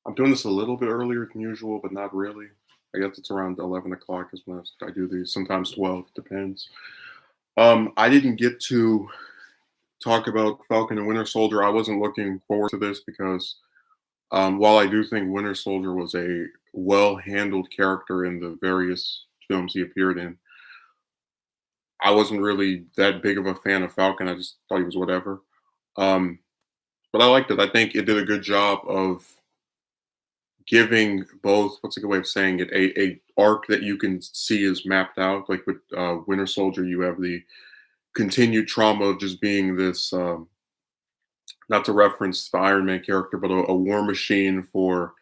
I'm doing this a little bit earlier than usual, but not really. I guess it's around 11 o'clock is when I do these. Sometimes 12, depends. I didn't get to talk about Falcon and Winter Soldier. I wasn't looking forward to this because while I do think Winter Soldier was a well handled character in the various films he appeared in, I wasn't really that big of a fan of Falcon. I just thought he was whatever. Um, but I liked it. I think it did a good job of giving both, what's a good way of saying it, a arc that you can see is mapped out. Like with Winter Soldier, you have the continued trauma of just being this, not to reference the Iron Man character, but a war machine for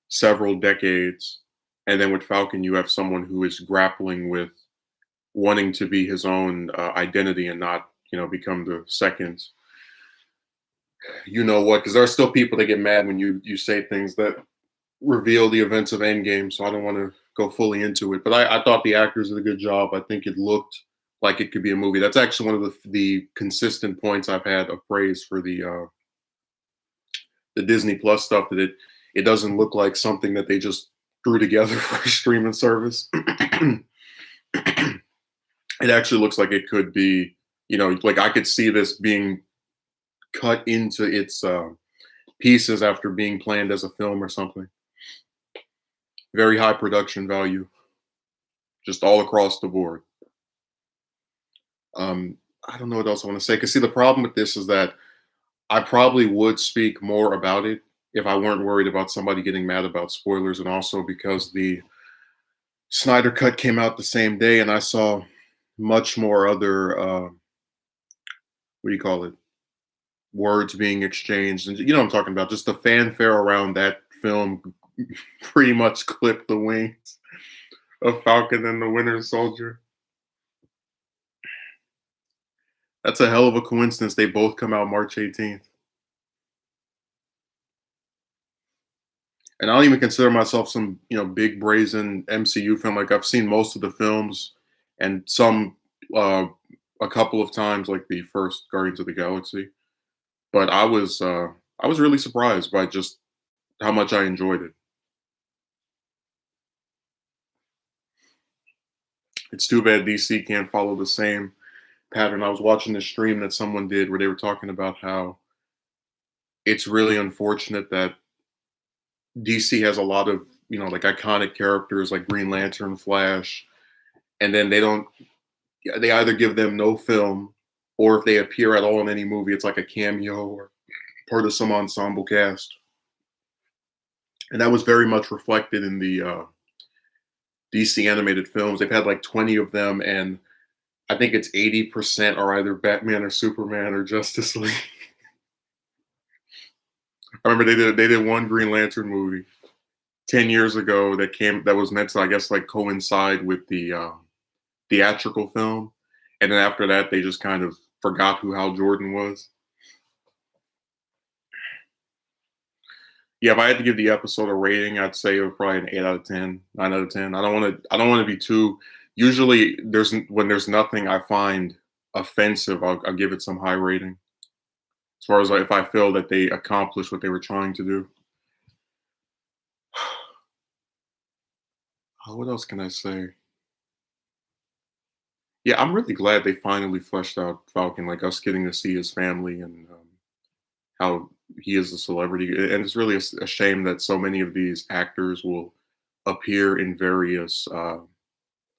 several decades. And then with Falcon, you have someone who is grappling with wanting to be his own identity and not, become the second, you know what? Because there are still people that get mad when you say things that reveal the events of Endgame, so I don't want to go fully into it. But I thought the actors did a good job. I think it looked like it could be a movie. That's actually one of the consistent points I've had of praise for the Disney Plus stuff, that it doesn't look like something that they just threw together for a streaming service. It actually looks like it could be, like I could see this being cut into its pieces after being planned as a film or something. Very high production value, just all across the board. I don't know what else I want to say. Because see, the problem with this is that I probably would speak more about it if I weren't worried about somebody getting mad about spoilers, and also because the Snyder cut came out the same day, and I saw much more other what do you call it? Words being exchanged, and you know what I'm talking about. Just the fanfare around that film pretty much clipped the wings of Falcon and the Winter Soldier. That's a hell of a coincidence. They both come out March 18th. And I don't even consider myself some, big brazen MCU fan. Like I've seen most of the films and some uh a couple of times, like the first Guardians of the Galaxy. But I was really surprised by just how much I enjoyed it. It's too bad DC can't follow the same pattern. I was watching this stream that someone did where they were talking about how it's really unfortunate that DC has a lot of, like iconic characters like Green Lantern, Flash, and then they either give them no film, or if they appear at all in any movie, it's like a cameo or part of some ensemble cast. And that was very much reflected in the DC animated films. They've had like 20 of them, and I think it's 80% are either Batman or Superman or Justice League. I remember they did one Green Lantern movie 10 years ago that was meant to, I guess, like coincide with the theatrical film, and then after that they just kind of forgot who Hal Jordan was. Yeah, if I had to give the episode a rating, I'd say it was probably an 8 out of 10, 9 out of 10. I don't want to be too. Usually, when there's nothing I find offensive, I'll give it some high rating. As far as like, if I feel that they accomplished what they were trying to do. What else can I say? Yeah, I'm really glad they finally fleshed out Falcon, like us getting to see his family and how he is a celebrity. And it's really a shame that so many of these actors will appear in various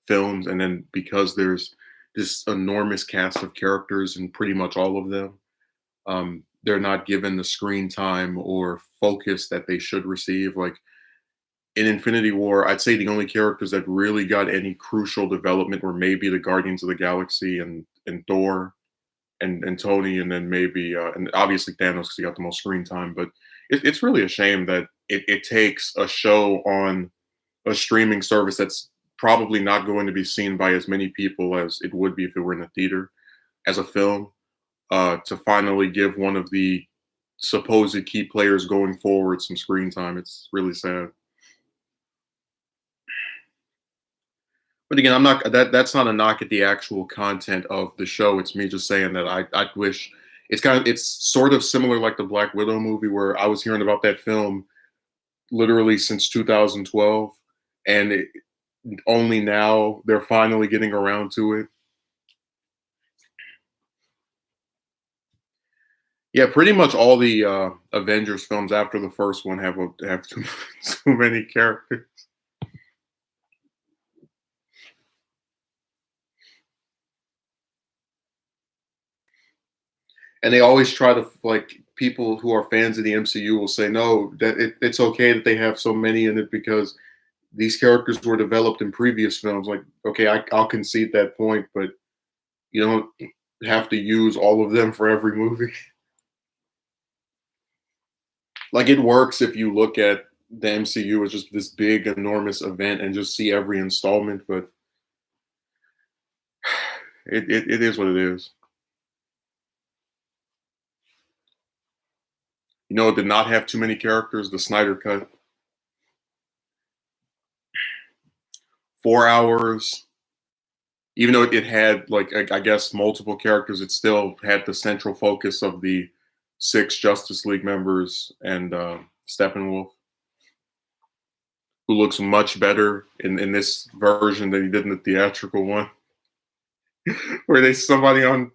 films, and then because there's this enormous cast of characters in pretty much all of them, they're not given the screen time or focus that they should receive. Like in Infinity War, I'd say the only characters that really got any crucial development were maybe the Guardians of the Galaxy and Thor and Tony, and then maybe and obviously Thanos because he got the most screen time. But it's really a shame that it takes a show on a streaming service that's probably not going to be seen by as many people as it would be if it were in a theater as a film, to finally give one of the supposed key players going forward some screen time. It's really sad. But again, I'm not that's not a knock at the actual content of the show. It's me just saying that I wish it's sort of similar like the Black Widow movie where I was hearing about that film literally since 2012, and only now they're finally getting around to it. Yeah, pretty much all the Avengers films after the first one have too many characters, and they always try to like people who are fans of the MCU will say no, that it's okay that they have so many in it because these characters were developed in previous films. Like, okay, I'll concede that point, but you don't have to use all of them for every movie. Like, it works if you look at the MCU as just this big, enormous event and just see every installment, but it is what it is. You know, it did not have too many characters. The Snyder cut, 4 hours. Even though it had like I guess multiple characters, it still had the central focus of the six Justice League members and Steppenwolf, who looks much better in this version than he did in the theatrical one. Where somebody on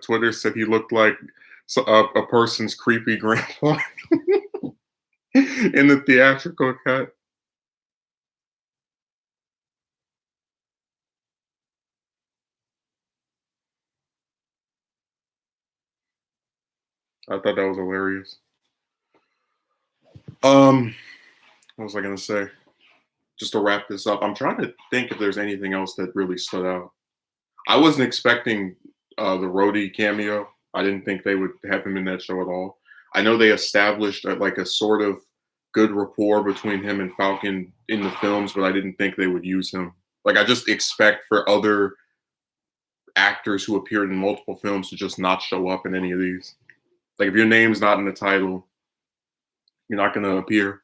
Twitter said he looked like a person's creepy grandpa in the theatrical cut. I thought that was hilarious. What was I gonna say? Just to wrap this up, I'm trying to think if there's anything else that really stood out. I wasn't expecting the Rhodey cameo. I didn't think they would have him in that show at all. I know they established like a sort of good rapport between him and Falcon in the films, but I didn't think they would use him. Like, I just expect for other actors who appeared in multiple films to just not show up in any of these. Like, if your name's not in the title, you're not going to appear.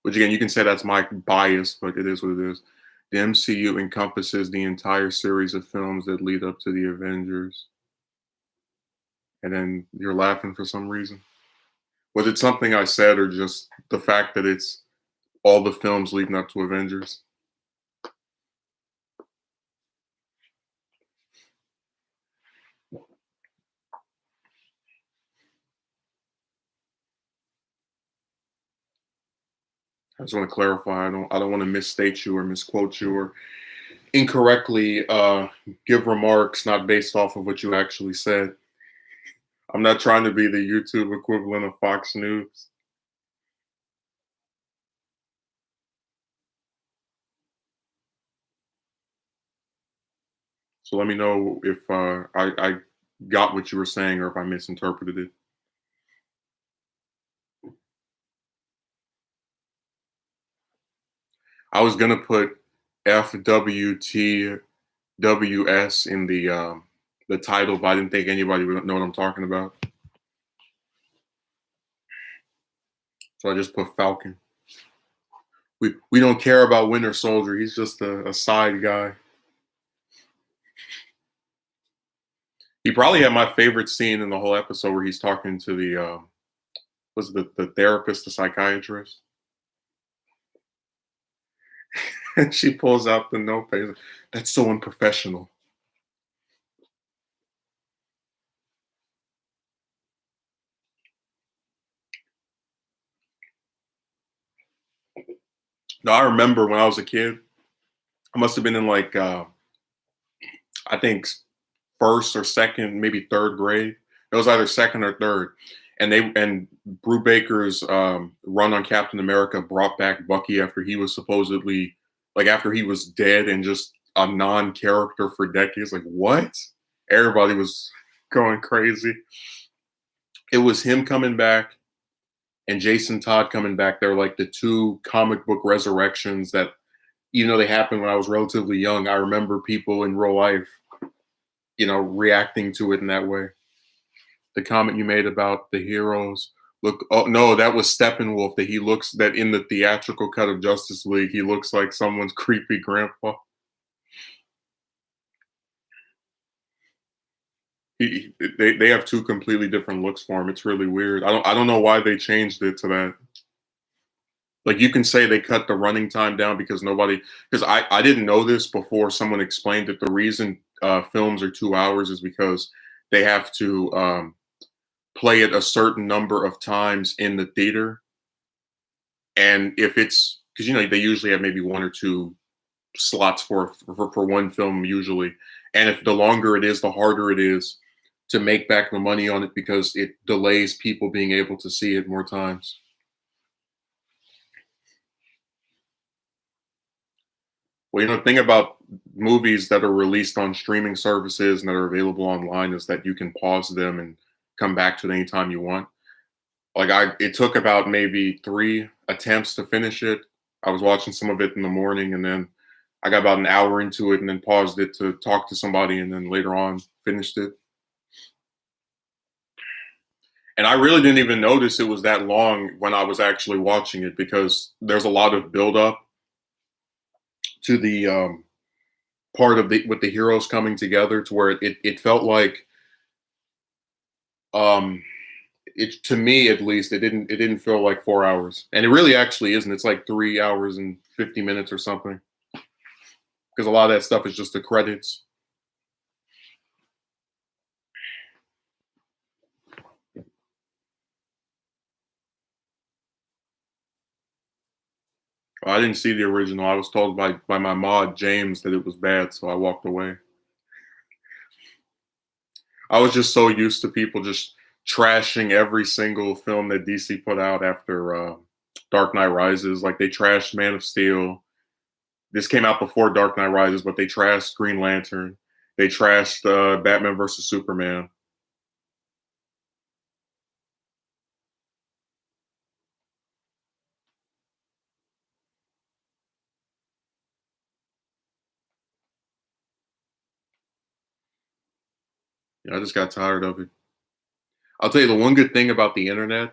Which, again, you can say that's my bias, but it is what it is. The MCU encompasses the entire series of films that lead up to the Avengers. And then you're laughing for some reason. Was it something I said, or just the fact that it's all the films leading up to Avengers? I just want to clarify. I don't want to misstate you or misquote you or incorrectly give remarks not based off of what you actually said. I'm not trying to be the YouTube equivalent of Fox News. So let me know if I got what you were saying or if I misinterpreted it. I was gonna put FWTWS in the title, but I didn't think anybody would know what I'm talking about. So I just put Falcon. We don't care about Winter Soldier. He's just a side guy. He probably had my favorite scene in the whole episode where he's talking to the was the therapist, the psychiatrist, and she pulls out the notepad. That's so unprofessional. Now I remember when I was a kid, I must have been in like I think first or second, maybe third grade. It was either second or third, and Brubaker's run on Captain America brought back Bucky after he was supposedly like after he was dead and just a non-character for decades. Like, what? Everybody was going crazy. It was him coming back and Jason Todd coming back. They're like the two comic book resurrections that, even though they happened when I was relatively young, I remember people in real life, reacting to it in that way. The comment you made about the heroes look, oh no, that was Steppenwolf, that in the theatrical cut of Justice League, he looks like someone's creepy grandpa. They have two completely different looks for him. It's really weird. I don't know why they changed it to that. Like you can say they cut the running time down because I didn't know this before someone explained that the reason films are 2 hours is because they have to play it a certain number of times in the theater, and if it's because they usually have maybe one or two slots for one film usually, and if the longer it is, the harder it is to make back the money on it because it delays people being able to see it more times. Well, the thing about movies that are released on streaming services and that are available online is that you can pause them and come back to it anytime you want. Like it took about maybe 3 attempts to finish it. I was watching some of it in the morning, and then I got about an hour into it, and then paused it to talk to somebody, and then later on finished it. And I really didn't even notice it was that long when I was actually watching it because there's a lot of build up to the part of the with the heroes coming together to where it felt like um it to me at least it didn't feel like 4 hours, and it really actually isn't. It's like 3 hours and 50 minutes or something because a lot of that stuff is just the credits. I didn't see the original. I was told by my mod James that it was bad, so I walked away. I was just so used to people just trashing every single film that DC put out after Dark Knight Rises. Like they trashed Man of Steel. This came out before Dark Knight Rises, but they trashed Green Lantern. They trashed Batman versus Superman. I just got tired of it. I'll tell you the one good thing about the internet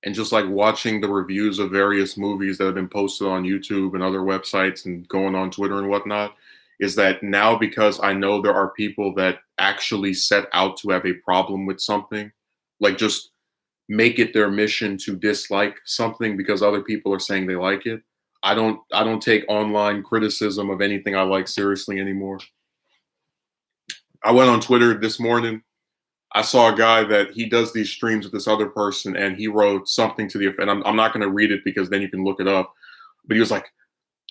and just like watching the reviews of various movies that have been posted on YouTube and other websites and going on Twitter and whatnot is that now because I know there are people that actually set out to have a problem with something, like just make it their mission to dislike something because other people are saying they like it. I don't take online criticism of anything I like seriously anymore. I went on Twitter this morning. I saw a guy that he does these streams with this other person, and he wrote something to the effect. And I'm not going to read it because then you can look it up. But he was like,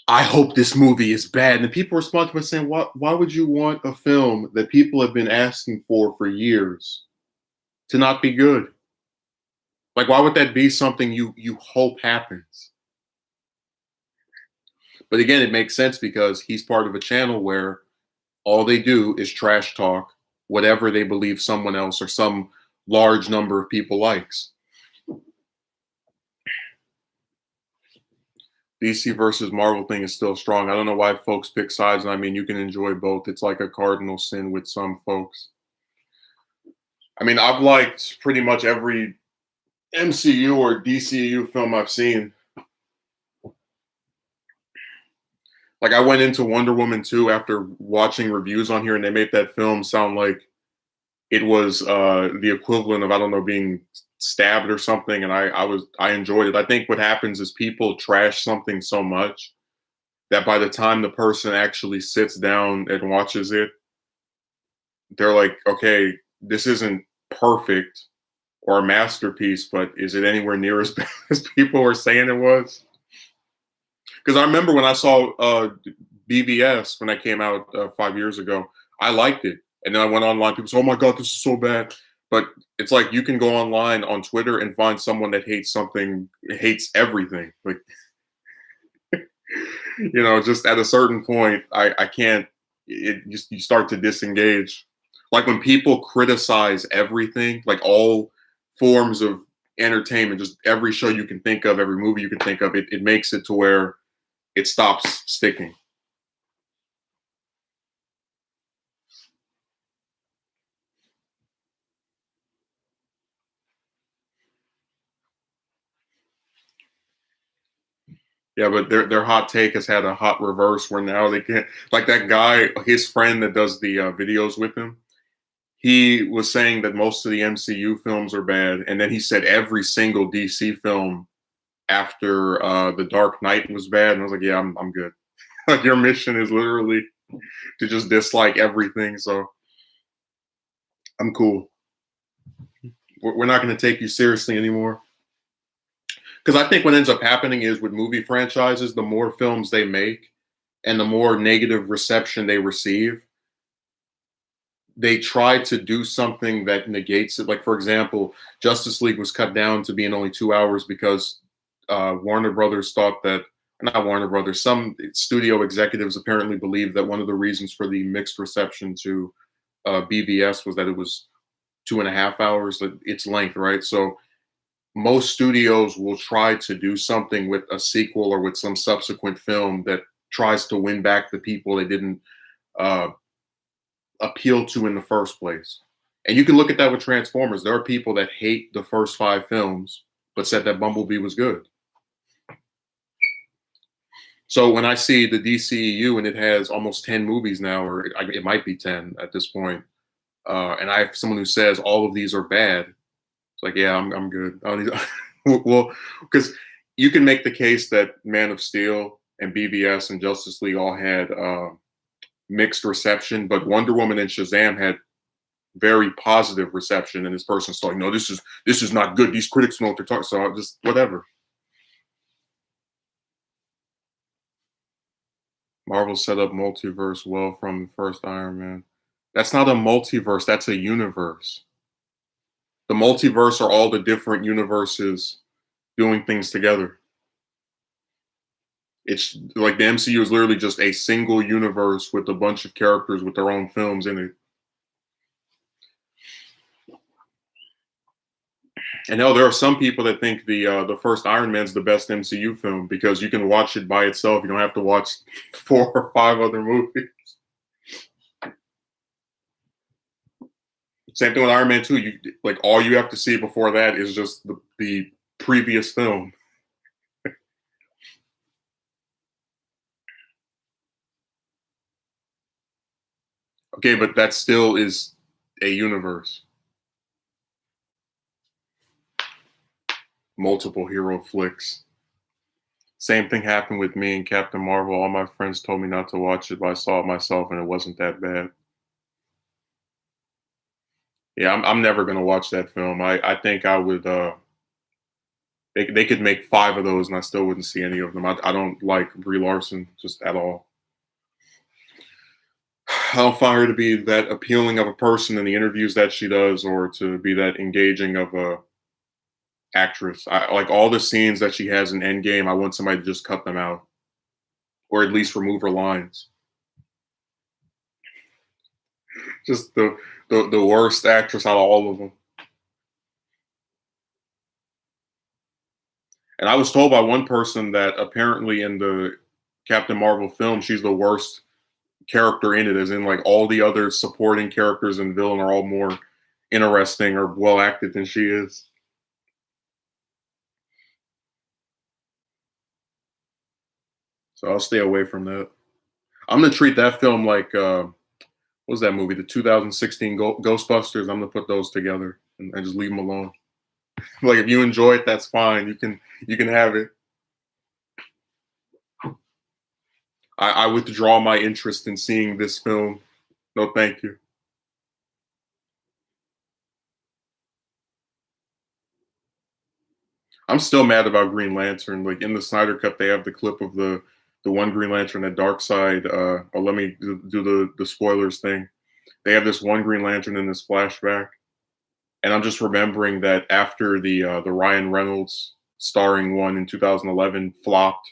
"I hope this movie is bad." And the people responded by saying, Why would you want a film that people have been asking for years to not be good? Like, why would that be something you hope happens?" But again, it makes sense because he's part of a channel where all they do is trash talk whatever they believe someone else or some large number of people likes. DC versus Marvel thing is still strong. I don't know why folks pick sides. I mean, you can enjoy both. It's like a cardinal sin with some folks. I mean, I've liked pretty much every MCU or DCU film I've seen. Like I went into Wonder Woman 2 after watching reviews on here, and they made that film sound like it was the equivalent of I don't know being stabbed or something, and I enjoyed it. I think what happens is people trash something so much that by the time the person actually sits down and watches it, they're like, okay, this isn't perfect or a masterpiece, but is it anywhere near as bad as people were saying it was? Because I remember when I saw BVS when that came out 5 years ago, I liked it. And then I went online, people say, "Oh my God, this is so bad." But it's like you can go online on Twitter and find someone that hates something, hates everything. Like, just at a certain point, I can't, you start to disengage. Like when people criticize everything, like all forms of entertainment, just every show you can think of, every movie you can think of, it makes it to where it stops sticking. Yeah, but their hot take has had a hot reverse where now they can't like that guy, his friend that does the videos with him. he was saying that most of the MCU films are bad, and then he said every single DC film after The Dark Knight was bad, and I was like, yeah, I'm good. Like your mission is literally to just dislike everything, so I'm cool. We're not going to take you seriously anymore. Because I think what ends up happening is with movie franchises, the more films they make and the more negative reception they receive, they try to do something that negates it. Like, for example, Justice League was cut down to being only 2 hours because Warner Brothers thought that, not Warner Brothers, some studio executives apparently believed that one of the reasons for the mixed reception to BVS was that it was 2.5 hours, its length, right? So most studios will try to do something with a sequel or with some subsequent film that tries to win back the people they didn't uh, appeal to in the first place. And you can look at that with Transformers. There are people that hate the first 5 films, but said that Bumblebee was good. So when I see the DCEU and it has almost 10 movies now, or it might be 10 at this point, and I have someone who says all of these are bad, it's like, yeah, I'm good. I don't need, well, because you can make the case that Man of Steel and BVS and Justice League all had mixed reception, but Wonder Woman and Shazam had very positive reception, and this person's like, no, this is not good. These critics know what they're talking. So I'm just whatever. Marvel set up multiverse well from the first Iron Man. That's not a multiverse. That's a universe. The multiverse are all the different universes doing things together. It's like the MCU is literally just a single universe with a bunch of characters with their own films in it. And hell, there are some people that think the first Iron Man's the best MCU film because you can watch it by itself. You don't have to watch 4 or 5 other movies. Same thing with Iron Man 2. You like all you have to see before that is just the previous film. Okay, but that still is a universe. Multiple hero flicks. Same thing happened with me and Captain Marvel. All my friends told me not to watch it, but I saw it myself and it wasn't that bad. Yeah, I'm never gonna watch that film. I think I would they could make 5 of those and I still wouldn't see any of them. I don't like Brie Larson just at all. I don't find her to be that appealing of a person in the interviews that she does or to be that engaging of a actress. I like all the scenes that she has in Endgame, I want somebody to just cut them out or at least remove her lines. Just the worst actress out of all of them. And I was told by one person that apparently in the Captain Marvel film, she's the worst character in it, as in like all the other supporting characters and villain are all more interesting or well acted than she is. So I'll stay away from that. I'm gonna treat that film like what was that movie? The 2016 Ghostbusters. I'm gonna put those together and just leave them alone. Like if you enjoy it, that's fine. You can have it. I withdraw my interest in seeing this film. No, thank you. I'm still mad about Green Lantern. Like in the Snyder Cut, they have the clip of the one Green Lantern at Dark Side. Oh, let me do the spoilers thing. They have this one Green Lantern in this flashback, and I'm just remembering that after the Ryan Reynolds starring one in 2011 flopped,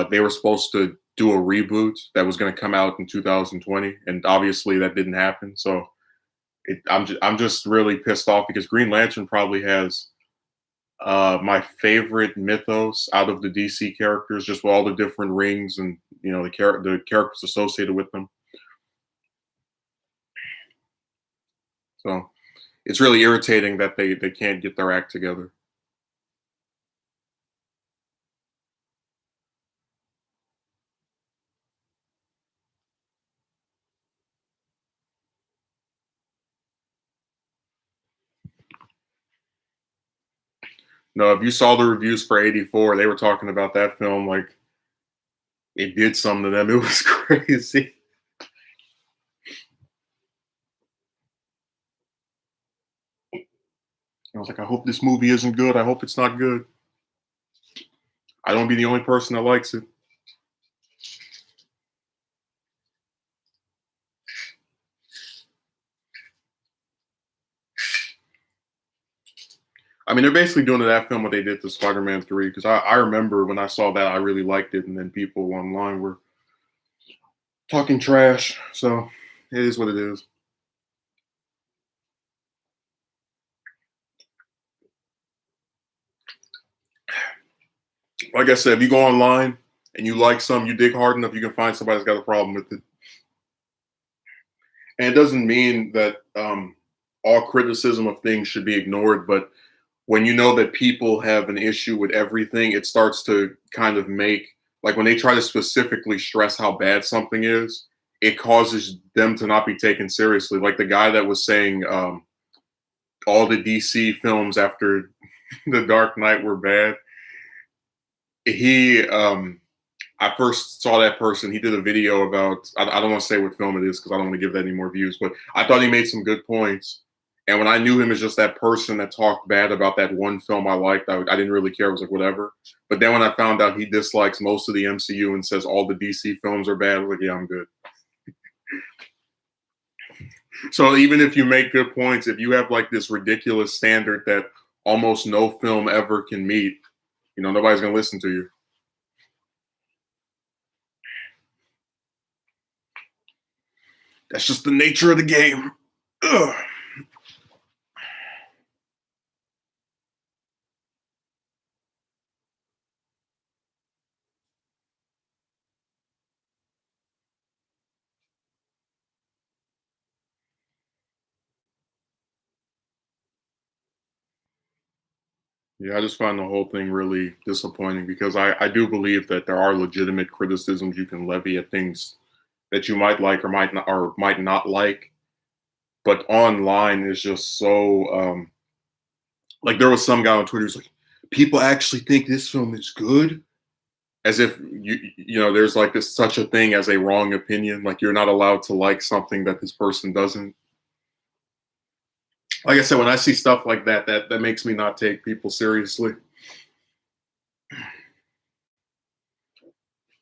they were supposed to do a reboot that was going to come out in 2020, and obviously that didn't happen. So I'm just really pissed off because Green Lantern probably has my favorite mythos out of the DC characters, just with all the different rings and the characters associated with them. So it's really irritating that they can't get their act together. No, if you saw the reviews for 84, they were talking about that film like it did something to them. It was crazy. I was like, I hope this movie isn't good. I hope it's not good. I don't be the only person that likes it. I mean, they're basically doing to that film what they did to Spider-Man 3, because I remember when I saw that, I really liked it, and then people online were talking trash. So it is what it is. Like I said, if you go online and you like something, you dig hard enough, you can find somebody that's got a problem with it. And it doesn't mean that all criticism of things should be ignored, but when you know that people have an issue with everything, it starts to kind of make, like when they try to specifically stress how bad something is, it causes them to not be taken seriously. Like the guy that was saying all the DC films after The Dark Knight were bad. He, I first saw that person. He did a video about, I don't want to say what film it is because I don't want to give that any more views, but I thought he made some good points. And when I knew him as just that person that talked bad about that one film I liked, I didn't really care. I was like, whatever. But then when I found out he dislikes most of the MCU and says all the DC films are bad, I was like, yeah, I'm good. So even if you make good points, if you have like this ridiculous standard that almost no film ever can meet, you know, nobody's going to listen to you. That's just the nature of the game. Ugh. Yeah, I just find the whole thing really disappointing because I do believe that there are legitimate criticisms you can levy at things that you might like or might not like. But online is just so like there was some guy on Twitter who's like, people actually think this film is good, as if you know there's like this such a thing as a wrong opinion. Like you're not allowed to like something that this person doesn't. Like I said, when I see stuff like that, that makes me not take people seriously.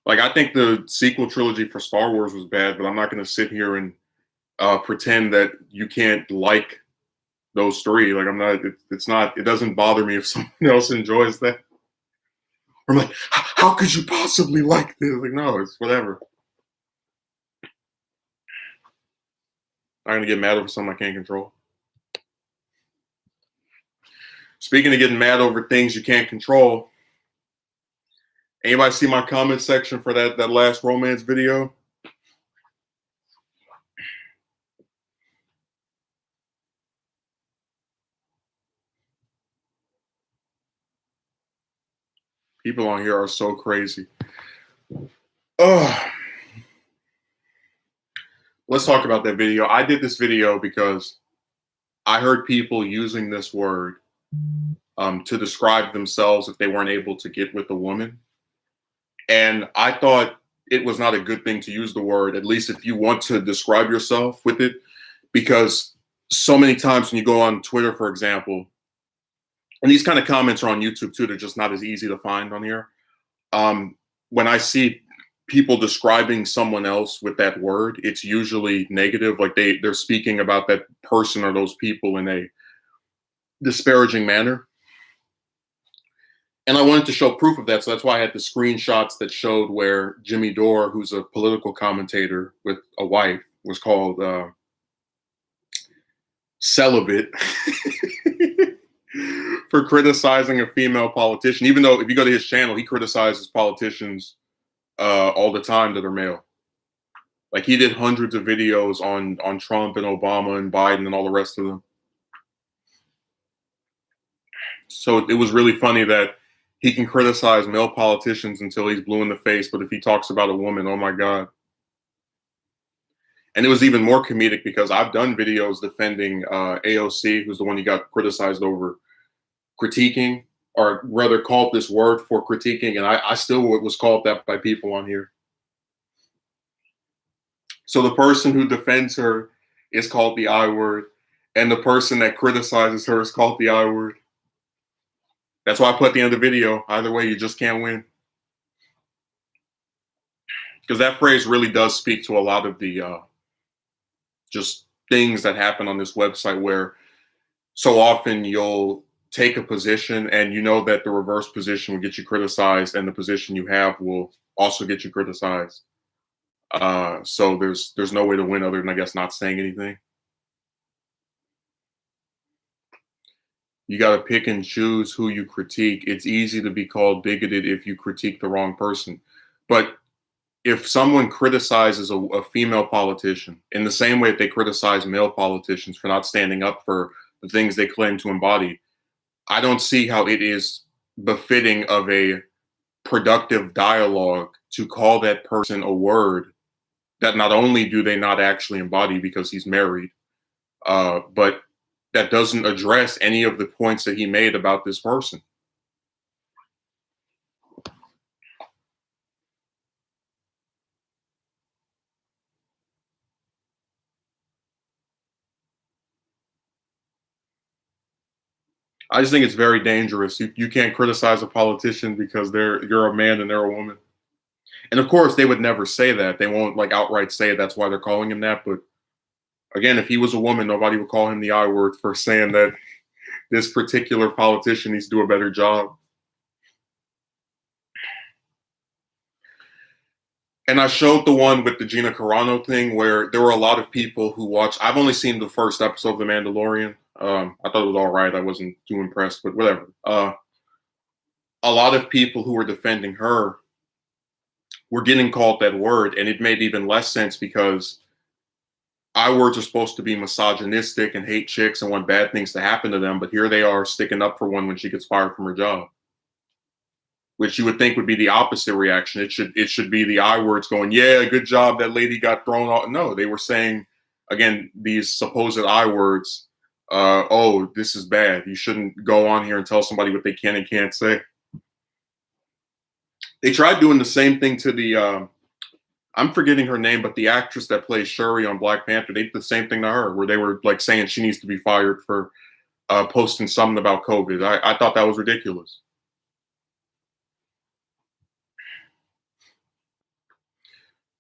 Like I think the sequel trilogy for Star Wars was bad, but I'm not going to sit here and pretend that you can't like those three. Like I'm not. It's not. It doesn't bother me if someone else enjoys that. I'm like, how could you possibly like this? Like, no, it's whatever. I'm gonna get mad over something I can't control. Speaking of getting mad over things you can't control, anybody see my comment section for that last romance video? People on here are so crazy. Ugh. Let's talk about that video. I did this video because I heard people using this word to describe themselves if they weren't able to get with a woman. And I thought it was not a good thing to use the word, at least if you want to describe yourself with it, because so many times when you go on Twitter, for example, and these kind of comments are on YouTube too, they're just not as easy to find on here. When I see people describing someone else with that word, it's usually negative. Like they're speaking about that person or those people in a disparaging manner. And I wanted to show proof of that. So that's why I had the screenshots that showed where Jimmy Dore, who's a political commentator with a wife, was called celibate for criticizing a female politician. Even though if you go to his channel, he criticizes politicians all the time that are male. Like he did hundreds of videos on Trump and Obama and Biden and all the rest of them. So it was really funny that he can criticize male politicians until he's blue in the face, but if he talks about a woman, oh my God. And it was even more comedic because I've done videos defending AOC, who's the one he got criticized over critiquing or rather called this word for critiquing, and I still was called that by people on here. So the person who defends her is called the I word, and the person that criticizes her is called the I word. That's why I put at the end of the video, either way, you just can't win. Because that phrase really does speak to a lot of the just things that happen on this website, where so often you'll take a position and you know that the reverse position will get you criticized, and the position you have will also get you criticized. So there's no way to win other than, I guess, not saying anything. You got to pick and choose who you critique. It's easy to be called bigoted if you critique the wrong person. But if someone criticizes a female politician in the same way that they criticize male politicians for not standing up for the things they claim to embody, I don't see how it is befitting of a productive dialogue to call that person a word that not only do they not actually embody because he's married, but that doesn't address any of the points that he made about this person. I just think it's very dangerous. You can't criticize a politician because you're a man and they're a woman. And of course, they would never say that. They won't like outright say that's why they're calling him that. But again, if he was a woman, nobody would call him the I word for saying that this particular politician needs to do a better job. And I showed the one with the Gina Carano thing where there were a lot of people who watched. I've only seen the first episode of The Mandalorian. I thought it was all right. I wasn't too impressed, but whatever. A lot of people who were defending her were getting called that word, and it made even less sense because I words are supposed to be misogynistic and hate chicks and want bad things to happen to them, but here they are sticking up for one when she gets fired from her job, which you would think would be the opposite reaction. It should be the I words going, yeah, good job, that lady got thrown off. No, they were saying, again, these supposed I words, oh, this is bad. You shouldn't go on here and tell somebody what they can and can't say. They tried doing the same thing to the, I'm forgetting her name, but the actress that plays Shuri on Black Panther, they did the same thing to her, where they were like saying she needs to be fired for posting something about COVID. I thought that was ridiculous.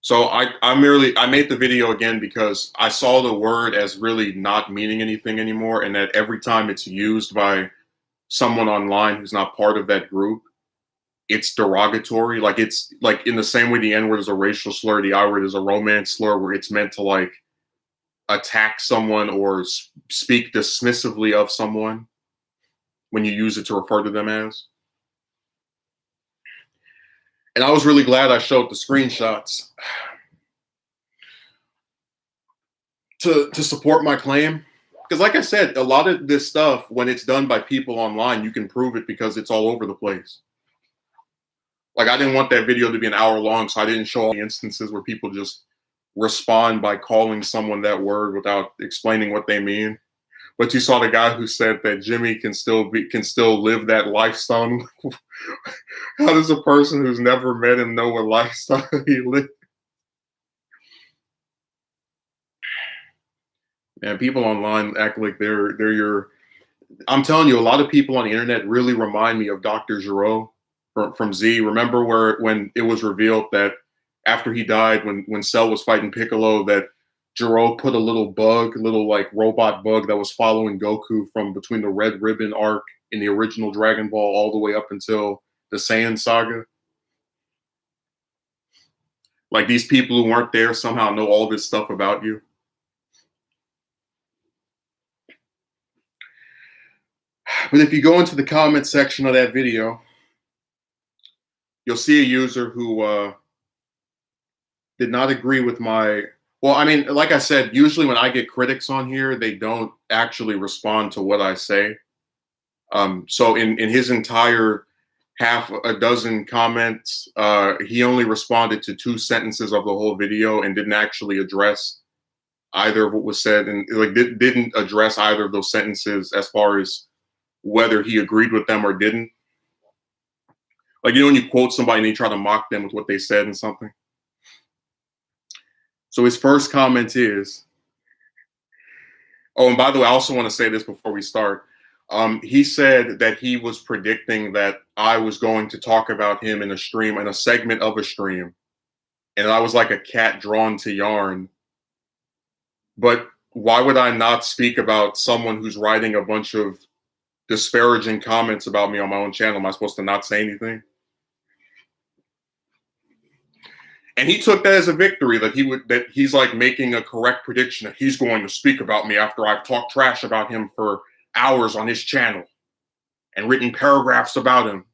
So I made the video again because I saw the word as really not meaning anything anymore, and that every time it's used by someone online who's not part of that group, it's derogatory. Like it's like in the same way the N word is a racial slur, the I word is a romance slur, where it's meant to like attack someone or speak dismissively of someone when you use it to refer to them as. And I was really glad I showed the screenshots to support my claim. Because like I said, a lot of this stuff, when it's done by people online, you can prove it because it's all over the place. Like I didn't want that video to be an hour long, so I didn't show all the instances where people just respond by calling someone that word without explaining what they mean. But you saw the guy who said that Jimmy can still live that lifestyle. How does a person who's never met him know what lifestyle he lives? Man, people online act like they're your. I'm telling you, a lot of people on the internet really remind me of Dr. Giraud from Z. Remember when it was revealed that after he died, when Cell was fighting Piccolo, that Giraud put a little like robot bug that was following Goku from between the Red Ribbon arc in the original Dragon Ball all the way up until the Saiyan saga. Like these people who weren't there somehow know all this stuff about you. But if you go into the comment section of that video, you'll see a user who did not agree with my. Well, I mean, like I said, usually when I get critics on here, they don't actually respond to what I say. So in his entire half a dozen comments, he only responded to 2 sentences of the whole video and didn't actually address either of what was said, and like didn't address either of those sentences as far as whether he agreed with them or didn't. Like, you know, when you quote somebody and you try to mock them with what they said and something. So his first comment is, oh, and by the way, I also want to say this before we start. He said that he was predicting that I was going to talk about him in a stream, in a segment of a stream, and I was like a cat drawn to yarn. But why would I not speak about someone who's writing a bunch of disparaging comments about me on my own channel? Am I supposed to not say anything? And he took that as a victory, that he's like making a correct prediction that he's going to speak about me after I've talked trash about him for hours on his channel and written paragraphs about him.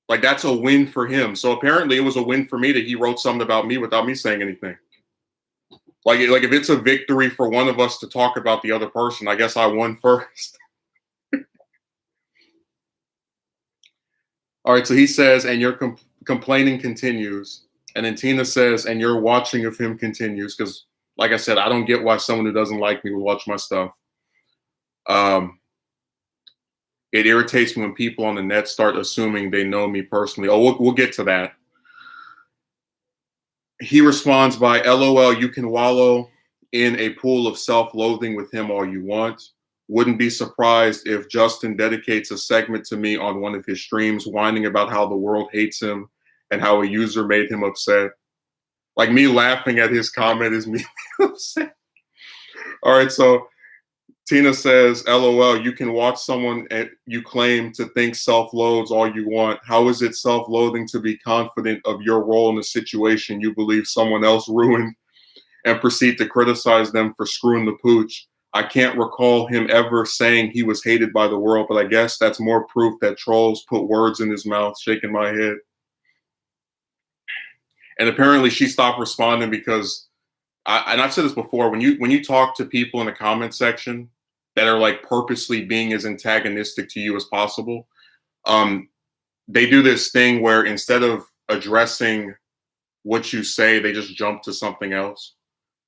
Like, that's a win for him. So apparently it was a win for me that he wrote something about me without me saying anything. Like if it's a victory for one of us to talk about the other person, I guess I won first. All right, so he says, and your complaining continues. And then Tina says, and your watching of him continues. Because, like I said, I don't get why someone who doesn't like me will watch my stuff. It irritates me when people on the net start assuming they know me personally. Oh, we'll get to that. He responds by, LOL, you can wallow in a pool of self-loathing with him all you want. Wouldn't be surprised if Justin dedicates a segment to me on one of his streams, whining about how the world hates him and how a user made him upset. Like, me laughing at his comment is me upset. All right, so Tina says, LOL, you can watch someone you claim to think self-loathes all you want. How is it self-loathing to be confident of your role in a situation you believe someone else ruined and proceed to criticize them for screwing the pooch? I can't recall him ever saying he was hated by the world, but I guess that's more proof that trolls put words in his mouth, shaking my head. And apparently she stopped responding because, and I've said this before, when you talk to people in the comment section that are like purposely being as antagonistic to you as possible, they do this thing where instead of addressing what you say, they just jump to something else.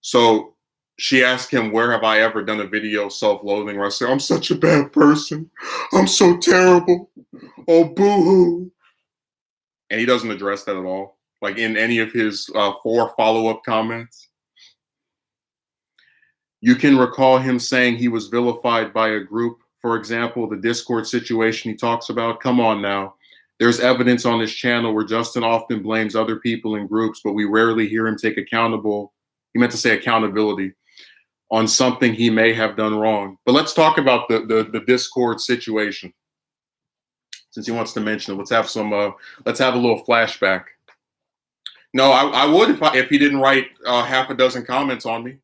So she asked him, where have I ever done a video self-loathing where I say, I'm such a bad person. I'm so terrible. Oh, boo-hoo. And he doesn't address that at all, like in any of his 4 follow-up comments. You can recall him saying he was vilified by a group. For example, the Discord situation he talks about. Come on now. There's evidence on his channel where Justin often blames other people in groups, but we rarely hear him take he meant to say accountability on something he may have done wrong. But let's talk about the Discord situation. Since he wants to mention it, let's have a little flashback. No, I would if he didn't write half a dozen comments on me.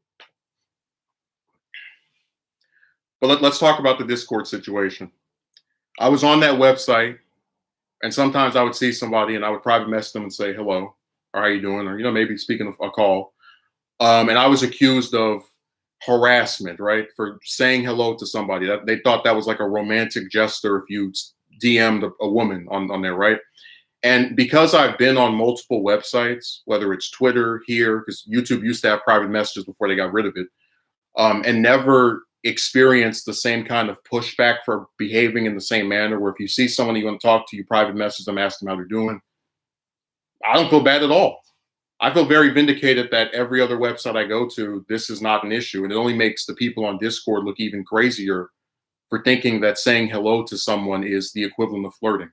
But let's talk about the Discord situation. I was on that website, and sometimes I would see somebody and I would private message them and say, hello, or how you doing? Or, maybe speaking of a call. And I was accused of harassment, right? For saying hello to somebody. They thought that was like a romantic gesture if you DM'd a woman on there, right? And because I've been on multiple websites, whether it's Twitter here, because YouTube used to have private messages before they got rid of it, and never experienced the same kind of pushback for behaving in the same manner, where if you see someone you want to talk to, you private message them, ask them how they're doing. I don't feel bad at all. I feel very vindicated that every other website I go to, this is not an issue. And it only makes the people on Discord look even crazier for thinking that saying hello to someone is the equivalent of flirting.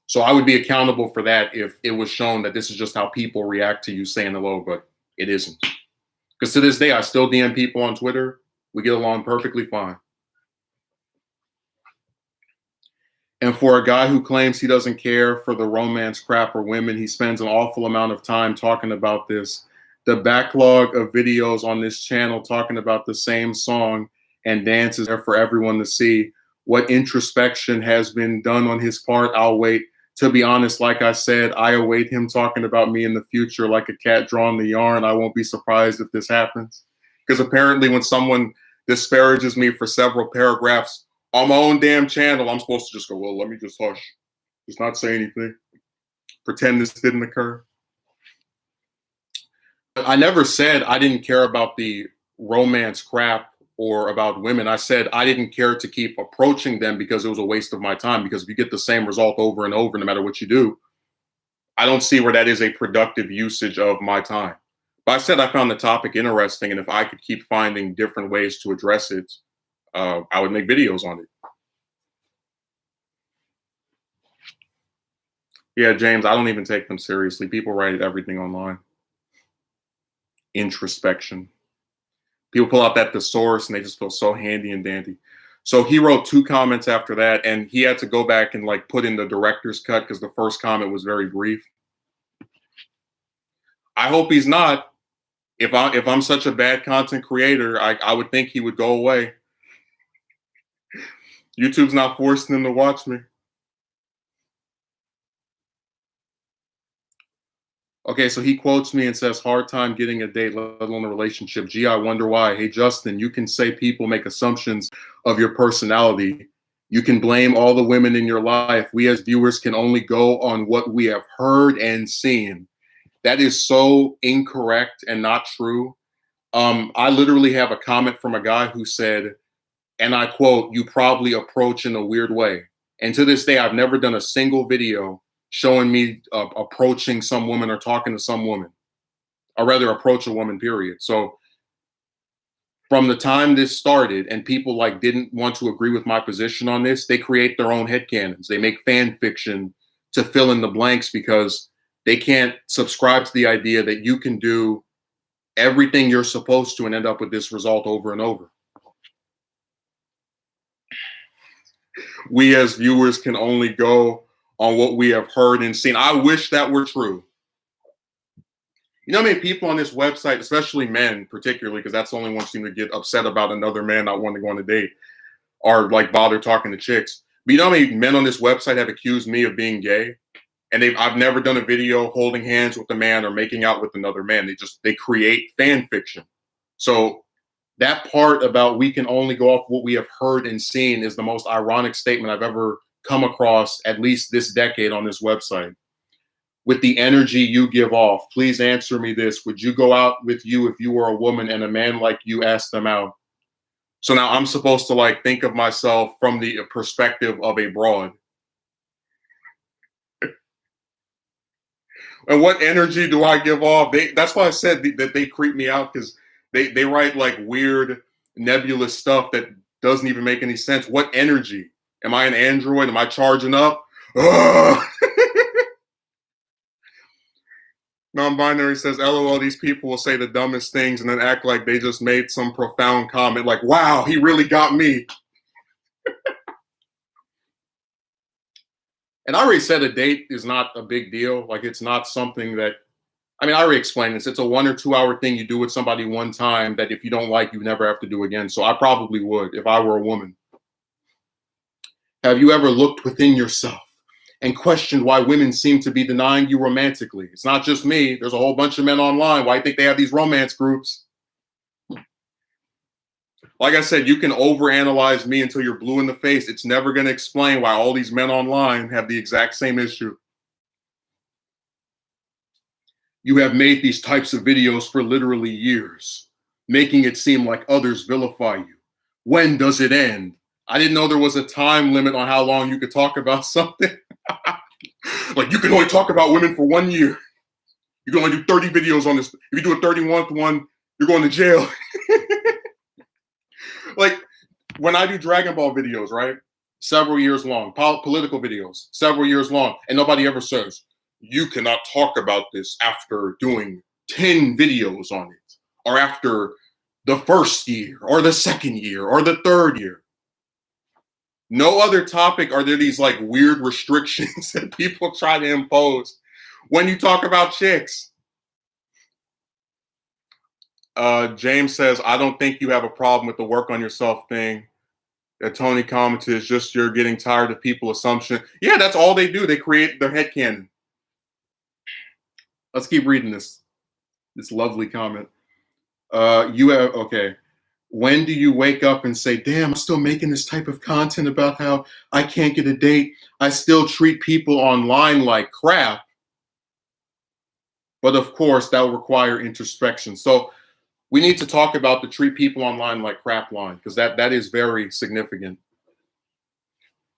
So I would be accountable for that if it was shown that this is just how people react to you saying hello, but it isn't. Because to this day, I still DM people on Twitter. We get along perfectly fine. And for a guy who claims he doesn't care for the romance crap or women, he spends an awful amount of time talking about this. The backlog of videos on this channel talking about the same song and dances are for everyone to see. What introspection has been done on his part, I'll wait. To be honest, like I said, I await him talking about me in the future like a cat drawing the yarn. I won't be surprised if this happens. Because apparently when someone disparages me for several paragraphs on my own damn channel, I'm supposed to just go, well, let me just hush. Just not say anything. Pretend this didn't occur. I never said I didn't care about the romance crap or about women, I said I didn't care to keep approaching them because it was a waste of my time. Because if you get the same result over and over, no matter what you do, I don't see where that is a productive usage of my time. But I said I found the topic interesting, and if I could keep finding different ways to address it, I would make videos on it. Yeah, James, I don't even take them seriously. People write everything online. Introspection. People pull out that thesaurus and they just feel so handy and dandy. So he wrote 2 comments after that, and he had to go back and like put in the director's cut because the first comment was very brief. I hope he's not. If I'm such a bad content creator, I would think he would go away. YouTube's not forcing him to watch me. Okay, so he quotes me and says, hard time getting a date, let alone a relationship. Gee, I wonder why. Hey, Justin, you can say people make assumptions of your personality. You can blame all the women in your life. We as viewers can only go on what we have heard and seen. That is so incorrect and not true. I literally have a comment from a guy who said, and I quote, "You probably approach in a weird way." And to this day, I've never done a single video showing me approaching some woman or talking to some woman, or rather approach a woman, period. So from the time this started and people like didn't want to agree with my position on this, they create their own headcanons. They make fan fiction to fill in the blanks because they can't subscribe to the idea that you can do everything you're supposed to and end up with this result over and over. We as viewers can only go on what we have heard and seen. I wish that were true. You know how many people on this website, especially men particularly, because that's the only one seem to get upset about another man not wanting to go on a date, or like bother talking to chicks. But you know how many men on this website have accused me of being gay? And I've never done a video holding hands with a man or making out with another man. They create fan fiction. So that part about we can only go off what we have heard and seen is the most ironic statement I've ever come across, at least this decade, on this website. With the energy you give off, please answer me this. Would you go out with you if you were a woman and a man like you asked them out? So now I'm supposed to like think of myself from the perspective of a broad. And what energy do I give off? That's why I said that they creep me out, because they write like weird nebulous stuff that doesn't even make any sense. What energy? Am I an android? Am I charging up? Non-binary says, LOL, these people will say the dumbest things and then act like they just made some profound comment like, wow, he really got me. And I already said a date is not a big deal. Like, it's not something that, I mean, I already explained this. It's a 1 or 2 hour thing you do with somebody one time that if you don't like, you never have to do again. So I probably would if I were a woman. Have you ever looked within yourself and questioned why women seem to be denying you romantically? It's not just me. There's a whole bunch of men online. Why do you think they have these romance groups? Like I said, you can overanalyze me until you're blue in the face. It's never going to explain why all these men online have the exact same issue. You have made these types of videos for literally years, making it seem like others vilify you. When does it end? I didn't know there was a time limit on how long you could talk about something. Like, you can only talk about women for 1 year. You can only do 30 videos on this. If you do a 31st one, you're going to jail. Like, when I do Dragon Ball videos, right? Several years long. Political videos, several years long. And nobody ever says, you cannot talk about this after doing 10 videos on it, or after the first year, or the second year, or the third year. No other topic are there these like weird restrictions that people try to impose when you talk about chicks. James says, I don't think you have a problem with the work on yourself thing. Tony commented, it's just you're getting tired of people assumption. Yeah, that's all they do. They create their headcanon. Let's keep reading this lovely comment. Okay. When do you wake up and say, damn, I'm still making this type of content about how I can't get a date. I still treat people online like crap. But of course, that will require introspection. So We need to talk about the treat people online like crap line, because that is very significant.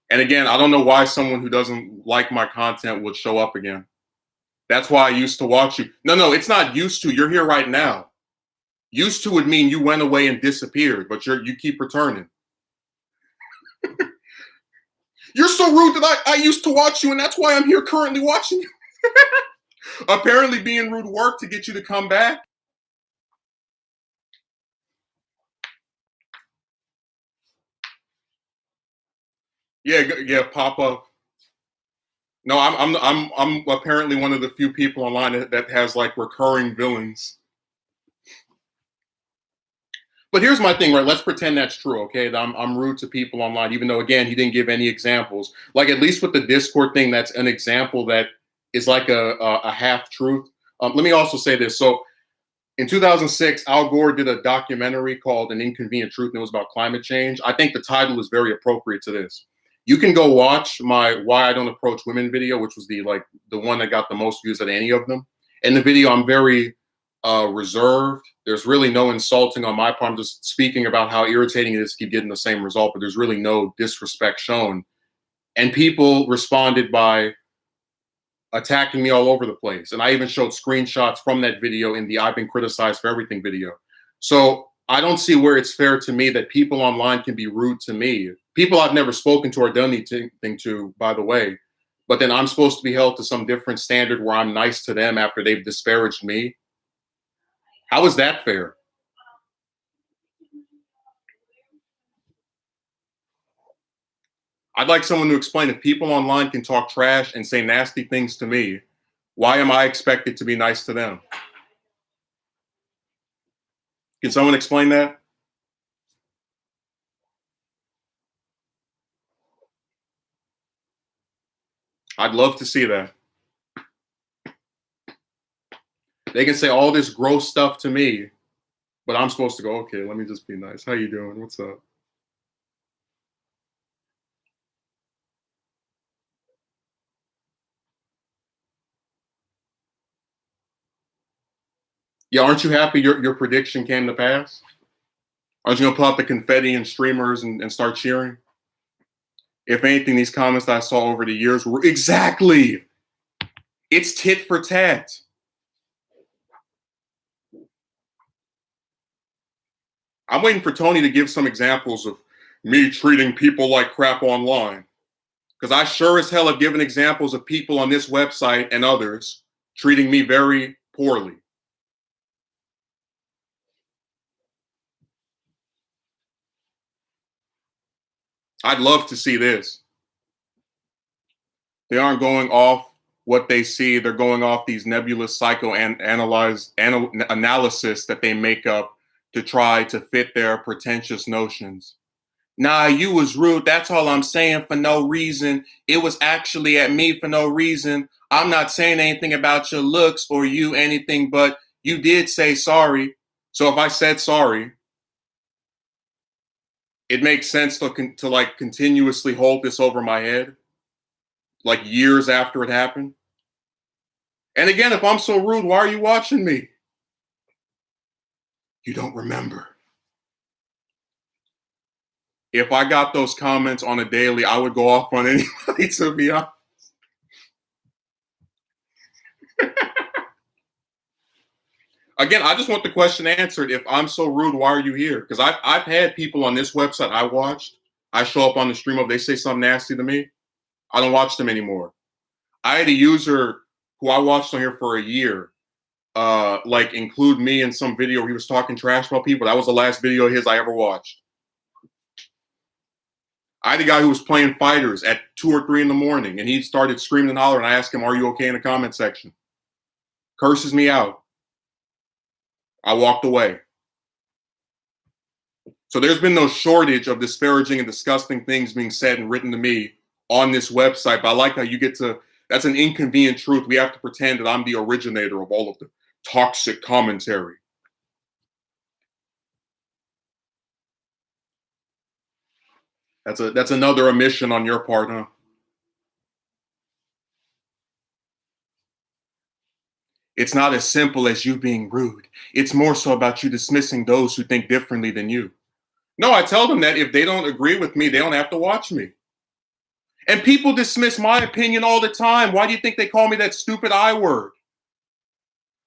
And again, I don't know why someone who doesn't like my content would show up again. That's why I used to watch you. No, it's not used to. You're here right now. Used to would mean you went away and disappeared, but you keep returning. You're so rude that I used to watch you, and that's why I'm here currently watching you. Apparently being rude worked to get you to come back. Yeah, pop up. No, I'm apparently one of the few people online that has like recurring villains. But here's my thing, right? Let's pretend that's true, okay? That I'm rude to people online, even though again he didn't give any examples. Like at least with the Discord thing, that's an example that is like a half truth. Let me also say this. So in 2006, Al Gore did a documentary called "An Inconvenient Truth," and it was about climate change. I think the title is very appropriate to this. You can go watch my "Why I Don't Approach Women" video, which was the one that got the most views out of any of them. In the video, I'm very reserved. There's really no insulting on my part. I'm just speaking about how irritating it is to keep getting the same result, but there's really no disrespect shown. And people responded by attacking me all over the place. And I even showed screenshots from that video in the "I've been criticized for everything" video. So I don't see where it's fair to me that people online can be rude to me. People I've never spoken to or done anything to, by the way. But then I'm supposed to be held to some different standard where I'm nice to them after they've disparaged me. How is that fair? I'd like someone to explain, if people online can talk trash and say nasty things to me, why am I expected to be nice to them? Can someone explain that? I'd love to see that. They can say all this gross stuff to me, but I'm supposed to go, okay, let me just be nice. How you doing? What's up? Yeah, aren't you happy your prediction came to pass? Aren't you gonna put out the confetti and streamers and start cheering? If anything, these comments that I saw over the years were exactly. It's tit for tat. I'm waiting for Tony to give some examples of me treating people like crap online. Because I sure as hell have given examples of people on this website and others treating me very poorly. I'd love to see this. They aren't going off what they see. They're going off these nebulous analysis that they make up to try to fit their pretentious notions. Nah, you was rude. That's all I'm saying for no reason. It was actually at me for no reason. I'm not saying anything about your looks or you anything, but you did say sorry. So if I said sorry, it makes sense to like continuously hold this over my head, like years after it happened. And again, if I'm so rude, why are you watching me? You don't remember. If I got those comments on a daily, I would go off on anybody, to be honest. Again, I just want the question answered. If I'm so rude, why are you here? Because I've had people on this website I watched. I show up on the stream of, they say something nasty to me. I don't watch them anymore. I had a user who I watched on here for a year, like include me in some video where he was talking trash about people. That was the last video of his I ever watched. I had a guy who was playing fighters at 2 or 3 in the morning, and he started screaming and hollering. I asked him, "Are you okay?" in the comment section. Curses me out. I walked away. So there's been no shortage of disparaging and disgusting things being said and written to me on this website. But I like how you get to, that's an inconvenient truth. We have to pretend that I'm the originator of all of the toxic commentary. That's another omission on your part, huh? It's not as simple as you being rude. It's more so about you dismissing those who think differently than you. No, I tell them that if they don't agree with me, they don't have to watch me. And people dismiss my opinion all the time. Why do you think they call me that stupid I word?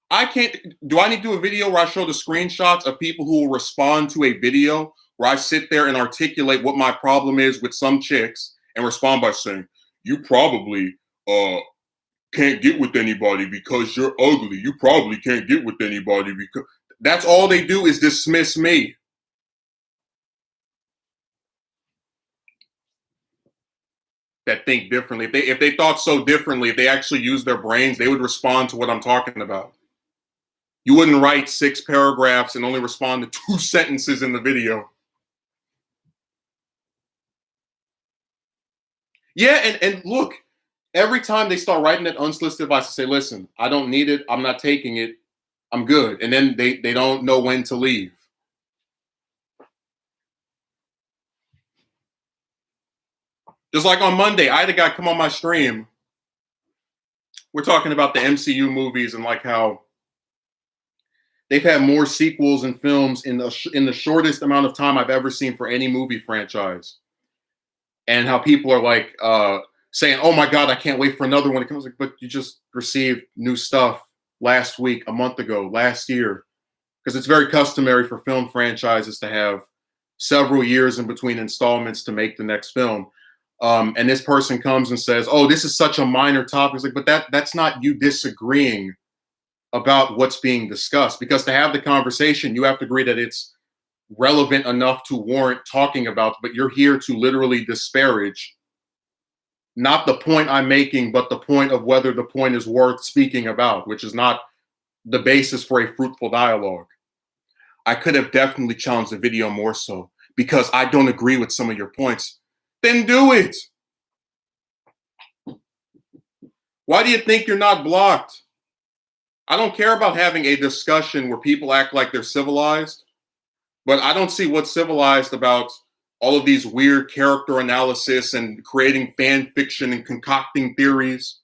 I can't. Do I need to do a video where I show the screenshots of people who will respond to a video where I sit there and articulate what my problem is with some chicks and respond by saying, you probably can't get with anybody because you're ugly. You probably can't get with anybody because that's all they do is dismiss me. That think differently. If they thought so differently, if they actually used their brains, they would respond to what I'm talking about. You wouldn't write 6 paragraphs and only respond to 2 sentences in the video. Yeah, and look, every time they start writing that unsolicited advice, I say, listen, I don't need it. I'm not taking it. I'm good. And then they don't know when to leave. Just like on Monday, I had a guy come on my stream. We're talking about the MCU movies and like how they've had more sequels and films in the shortest amount of time I've ever seen for any movie franchise. And how people are like saying, oh my God, I can't wait for another one. It comes like, but you just received new stuff last week, a month ago, last year. Because it's very customary for film franchises to have several years in between installments to make the next film. And this person comes and says, oh, this is such a minor topic. It's like, but that's not you disagreeing about what's being discussed. Because to have the conversation, you have to agree that it's relevant enough to warrant talking about, but you're here to literally disparage not the point I'm making, but the point of whether the point is worth speaking about, which is not the basis for a fruitful dialogue. I could have definitely challenged the video more so because I don't agree with some of your points. Then do it. Why do you think you're not blocked? I don't care about having a discussion where people act like they're civilized, but I don't see what's civilized about all of these weird character analysis and creating fan fiction and concocting theories.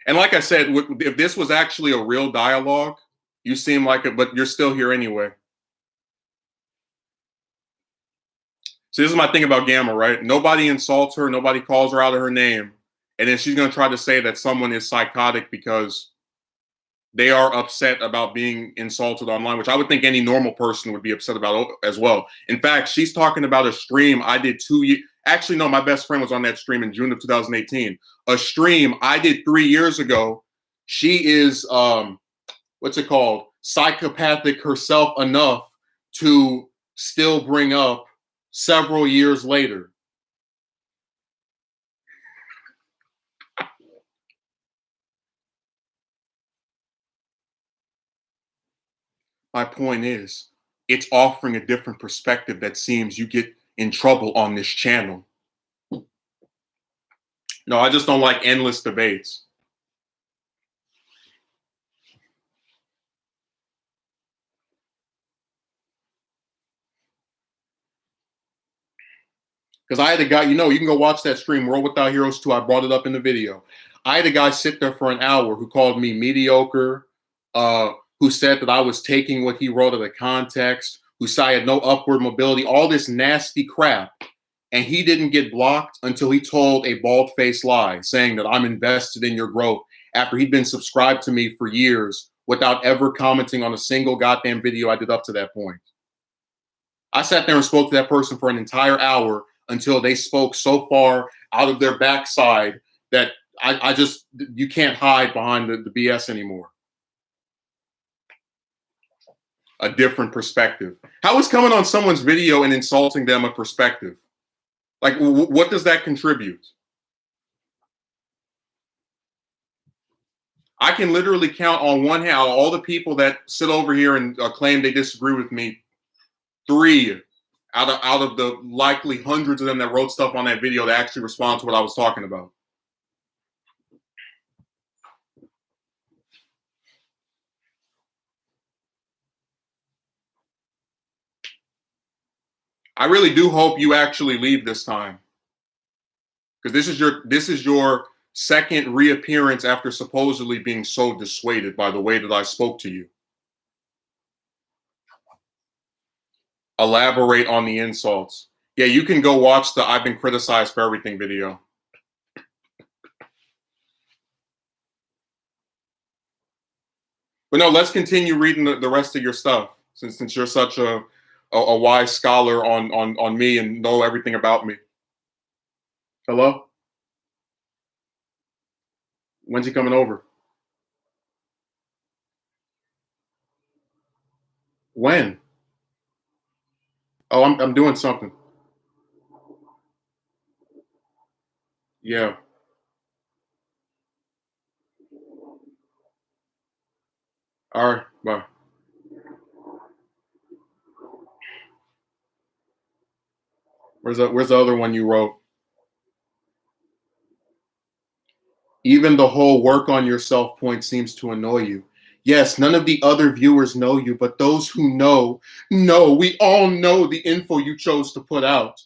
And like I said, if this was actually a real dialogue, you seem like it, but you're still here anyway. So this is my thing about Gamma, right? Nobody insults her. Nobody calls her out of her name. And then she's going to try to say that someone is psychotic because they are upset about being insulted online, which I would think any normal person would be upset about as well. In fact, she's talking about a stream I did 2 years. Actually, no, my best friend was on that stream in June of 2018. A stream I did 3 years ago. She is, what's it called? Psychopathic herself enough to still bring up several years later. My point is, it's offering a different perspective that seems you get in trouble on this channel. No, I just don't like endless debates. Because I had a guy, you can go watch that stream, World Without Heroes 2. I brought it up in the video. I had a guy sit there for an hour who called me mediocre, who said that I was taking what he wrote out of context, who said I had no upward mobility, all this nasty crap. And he didn't get blocked until he told a bald-faced lie, saying that I'm invested in your growth after he'd been subscribed to me for years without ever commenting on a single goddamn video I did up to that point. I sat there and spoke to that person for an entire hour until they spoke so far out of their backside that I just, you can't hide behind the BS anymore. A different perspective. How is coming on someone's video and insulting them a perspective? Like, what does that contribute? I can literally count on one hand all the people that sit over here and claim they disagree with me. 3 out of the likely hundreds of them that wrote stuff on that video that actually respond to what I was talking about. I really do hope you actually leave this time, because this is your second reappearance after supposedly being so dissuaded by the way that I spoke to you. Elaborate on the insults. Yeah, you can go watch the I've been criticized for everything video. But no, let's continue reading the rest of your stuff since you're such a wise scholar on me and know everything about me. Hello? When's he coming over? When? Oh, I'm doing something. Yeah. All right. Bye. Where's the other one you wrote? Even the whole work on yourself point seems to annoy you. Yes, none of the other viewers know you, but those who know, we all know the info you chose to put out.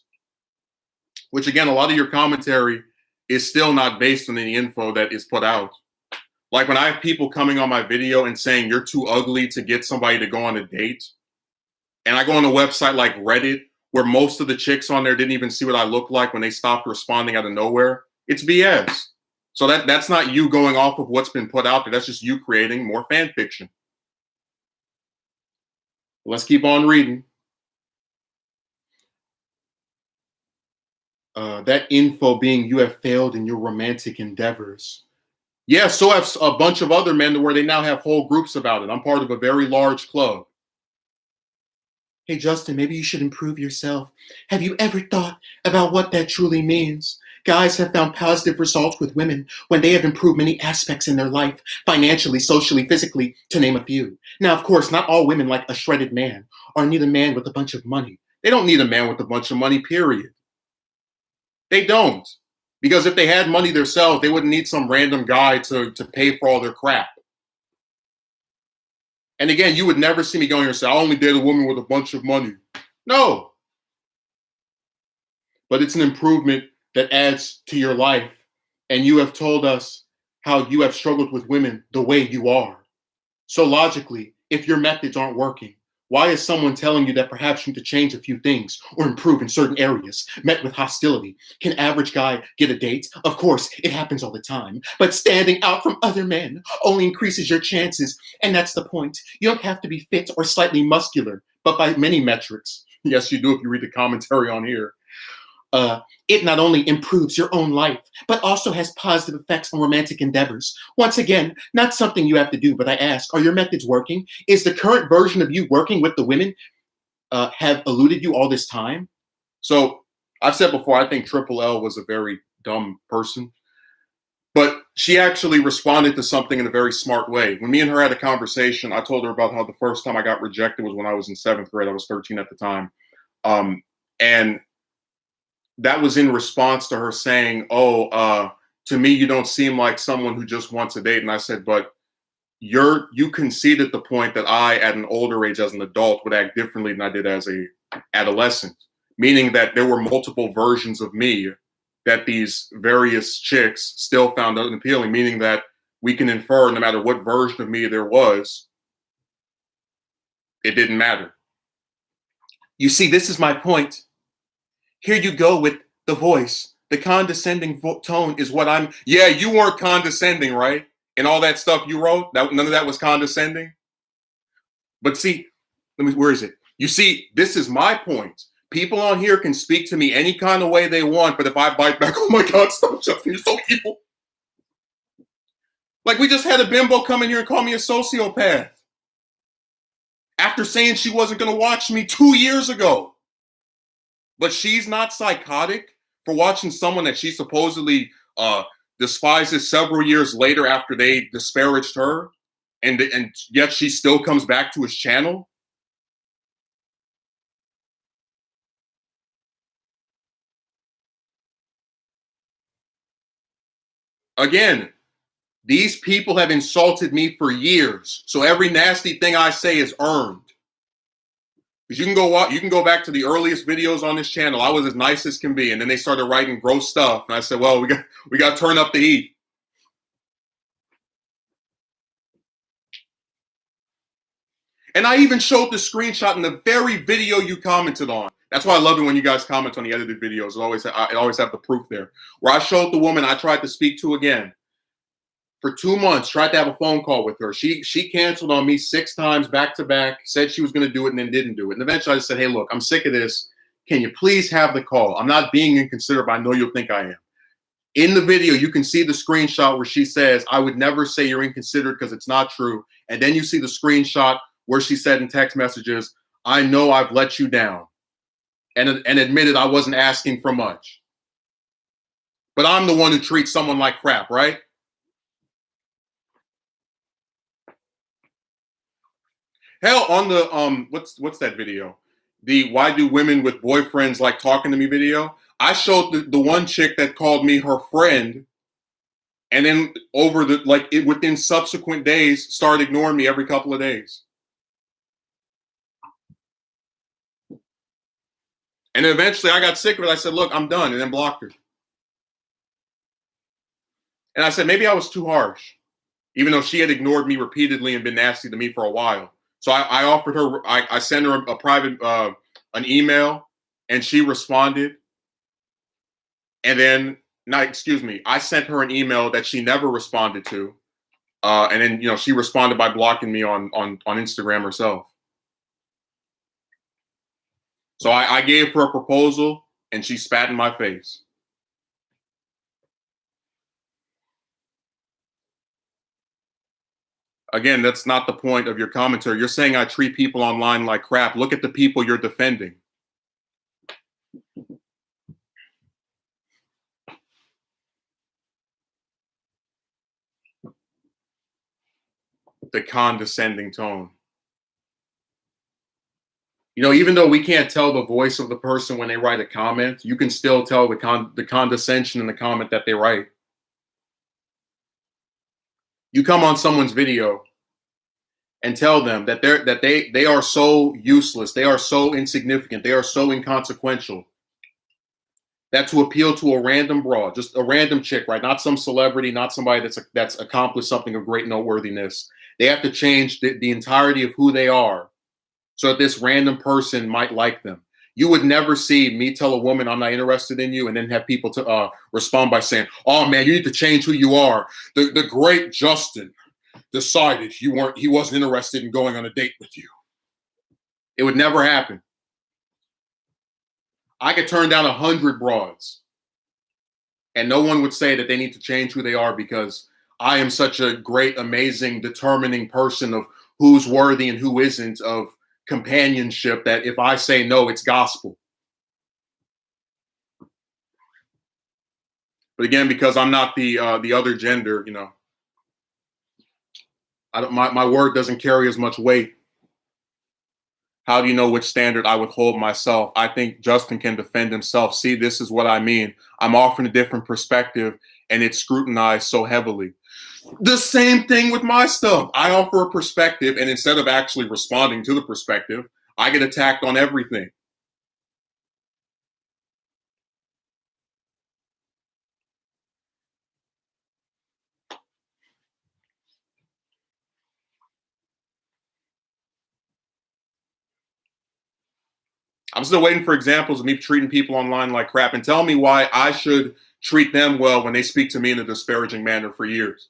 Which again, a lot of your commentary is still not based on any info that is put out. Like when I have people coming on my video and saying you're too ugly to get somebody to go on a date, and I go on a website like Reddit where most of the chicks on there didn't even see what I look like when they stopped responding out of nowhere, it's BS. So that's not you going off of what's been put out there. That's just you creating more fan fiction. Let's keep on reading. That info being you have failed in your romantic endeavors. Yeah, so have a bunch of other men where they now have whole groups about it. I'm part of a very large club. Hey, Justin, maybe you should improve yourself. Have you ever thought about what that truly means? Guys have found positive results with women when they have improved many aspects in their life, financially, socially, physically, to name a few. Now, of course, not all women like a shredded man or need a man with a bunch of money. They don't need a man with a bunch of money, period. They don't. Because if they had money themselves, they wouldn't need some random guy to pay for all their crap. And again, you would never see me going here and say, I only date a woman with a bunch of money. No. But it's an improvement that adds to your life. And you have told us how you have struggled with women the way you are. So logically, if your methods aren't working, why is someone telling you that perhaps you need to change a few things or improve in certain areas met with hostility? Can average guy get a date? Of course, it happens all the time. But standing out from other men only increases your chances. And that's the point. You don't have to be fit or slightly muscular, but by many metrics. Yes, you do if you read the commentary on here. It not only improves your own life, but also has positive effects on romantic endeavors. Once again, not something you have to do, but I ask, are your methods working? Is the current version of you working with the women have eluded you all this time? So I've said before, I think Triple L was a very dumb person, but she actually responded to something in a very smart way. When me and her had a conversation, I told her about how the first time I got rejected was when I was in 7th grade. I was 13 at the time. And that was in response to her saying, to me, you don't seem like someone who just wants a date. And I said, but you conceded the point that I, at an older age as an adult, would act differently than I did as a adolescent, meaning that there were multiple versions of me that these various chicks still found unappealing, meaning that we can infer no matter what version of me there was, it didn't matter. You see, this is my point. Here you go with the voice. The condescending tone is what I'm. Yeah, you weren't condescending, right? And all that stuff you wrote, none of that was condescending. But see, where is it? You see, this is my point. People on here can speak to me any kind of way they want, but if I bite back, oh my God, stop, Justin, you're so evil. Like we just had a bimbo come in here and call me a sociopath after saying she wasn't going to watch me 2 years ago. But she's not psychotic for watching someone that she supposedly despises several years later after they disparaged her, and yet she still comes back to his channel. Again, these people have insulted me for years, so every nasty thing I say is earned. Because you can go back to the earliest videos on this channel. I was as nice as can be, and then they started writing gross stuff, and I said, "Well, we got to turn up the heat." And I even showed the screenshot in the very video you commented on. That's why I love it when you guys comment on the edited videos. I always have the proof there. Where I showed the woman I tried to speak to again for 2 months, tried to have a phone call with her. She canceled on me 6 times back to back, said she was going to do it and then didn't do it. And eventually I just said, hey, look, I'm sick of this. Can you please have the call? I'm not being inconsiderate, but I know you'll think I am. In the video, you can see the screenshot where she says, I would never say you're inconsiderate because it's not true. And then you see the screenshot where she said in text messages, I know I've let you down. And admitted I wasn't asking for much. But I'm the one who treats someone like crap, right? Hell, on the what's that video? The why do women with boyfriends like talking to me video? I showed the one chick that called me her friend, and then within subsequent days started ignoring me every couple of days. And eventually I got sick of it. I said, look, I'm done, and then blocked her. And I said, maybe I was too harsh, even though she had ignored me repeatedly and been nasty to me for a while. So I offered her, I sent her a private, an email, and she responded. And then, I sent her an email that she never responded to. And then, she responded by blocking me on Instagram herself. So I gave her a proposal, and she spat in my face. Again, that's not the point of your commentary. You're saying I treat people online like crap. Look at the people you're defending. The condescending tone. Even though we can't tell the voice of the person when they write a comment, you can still tell the condescension in the comment that they write. You come on someone's video and tell them that they are so useless, they are so insignificant, they are so inconsequential, that to appeal to a random broad, just a random chick, right? Not some celebrity, not somebody that's accomplished something of great noteworthiness. They have to change the entirety of who they are so that this random person might like them. You would never see me tell a woman I'm not interested in you and then have people to respond by saying, oh man, you need to change who you are. The great Justin decided he wasn't interested in going on a date with you. It would never happen. I could turn down 100 broads and no one would say that they need to change who they are because I am such a great, amazing, determining person of who's worthy and who isn't of companionship that if I say no, it's gospel. But again, because I'm not the other gender, my word doesn't carry as much weight. How do you know which standard I would hold myself? I think Justin can defend himself. See, this is what I mean. I'm offering a different perspective, and it's scrutinized so heavily. The same thing with my stuff. I offer a perspective, and instead of actually responding to the perspective, I get attacked on everything. I'm still waiting for examples of me treating people online like crap, and tell me why I should treat them well when they speak to me in a disparaging manner for years.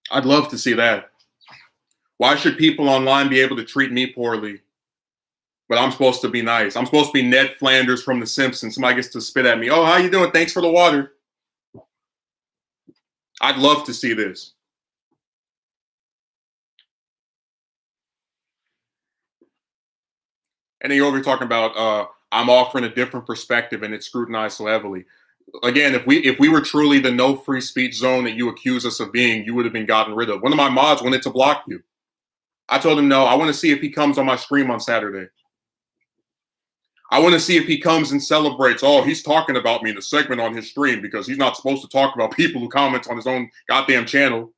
I'd love to see that. Why should people online be able to treat me poorly, but I'm supposed to be nice? I'm supposed to be Ned Flanders from The Simpsons. Somebody gets to spit at me. Oh, how you doing? Thanks for the water. I'd love to see this. And then you're over here talking about I'm offering a different perspective and it's scrutinized so heavily. Again, if we were truly the no free speech zone that you accuse us of being, you would have been gotten rid of. One of my mods wanted to block you. I told him no. I want to see if he comes on my stream on Saturday. I want to see if he comes and celebrates. Oh, he's talking about me in a segment on his stream because he's not supposed to talk about people who comment on his own goddamn channel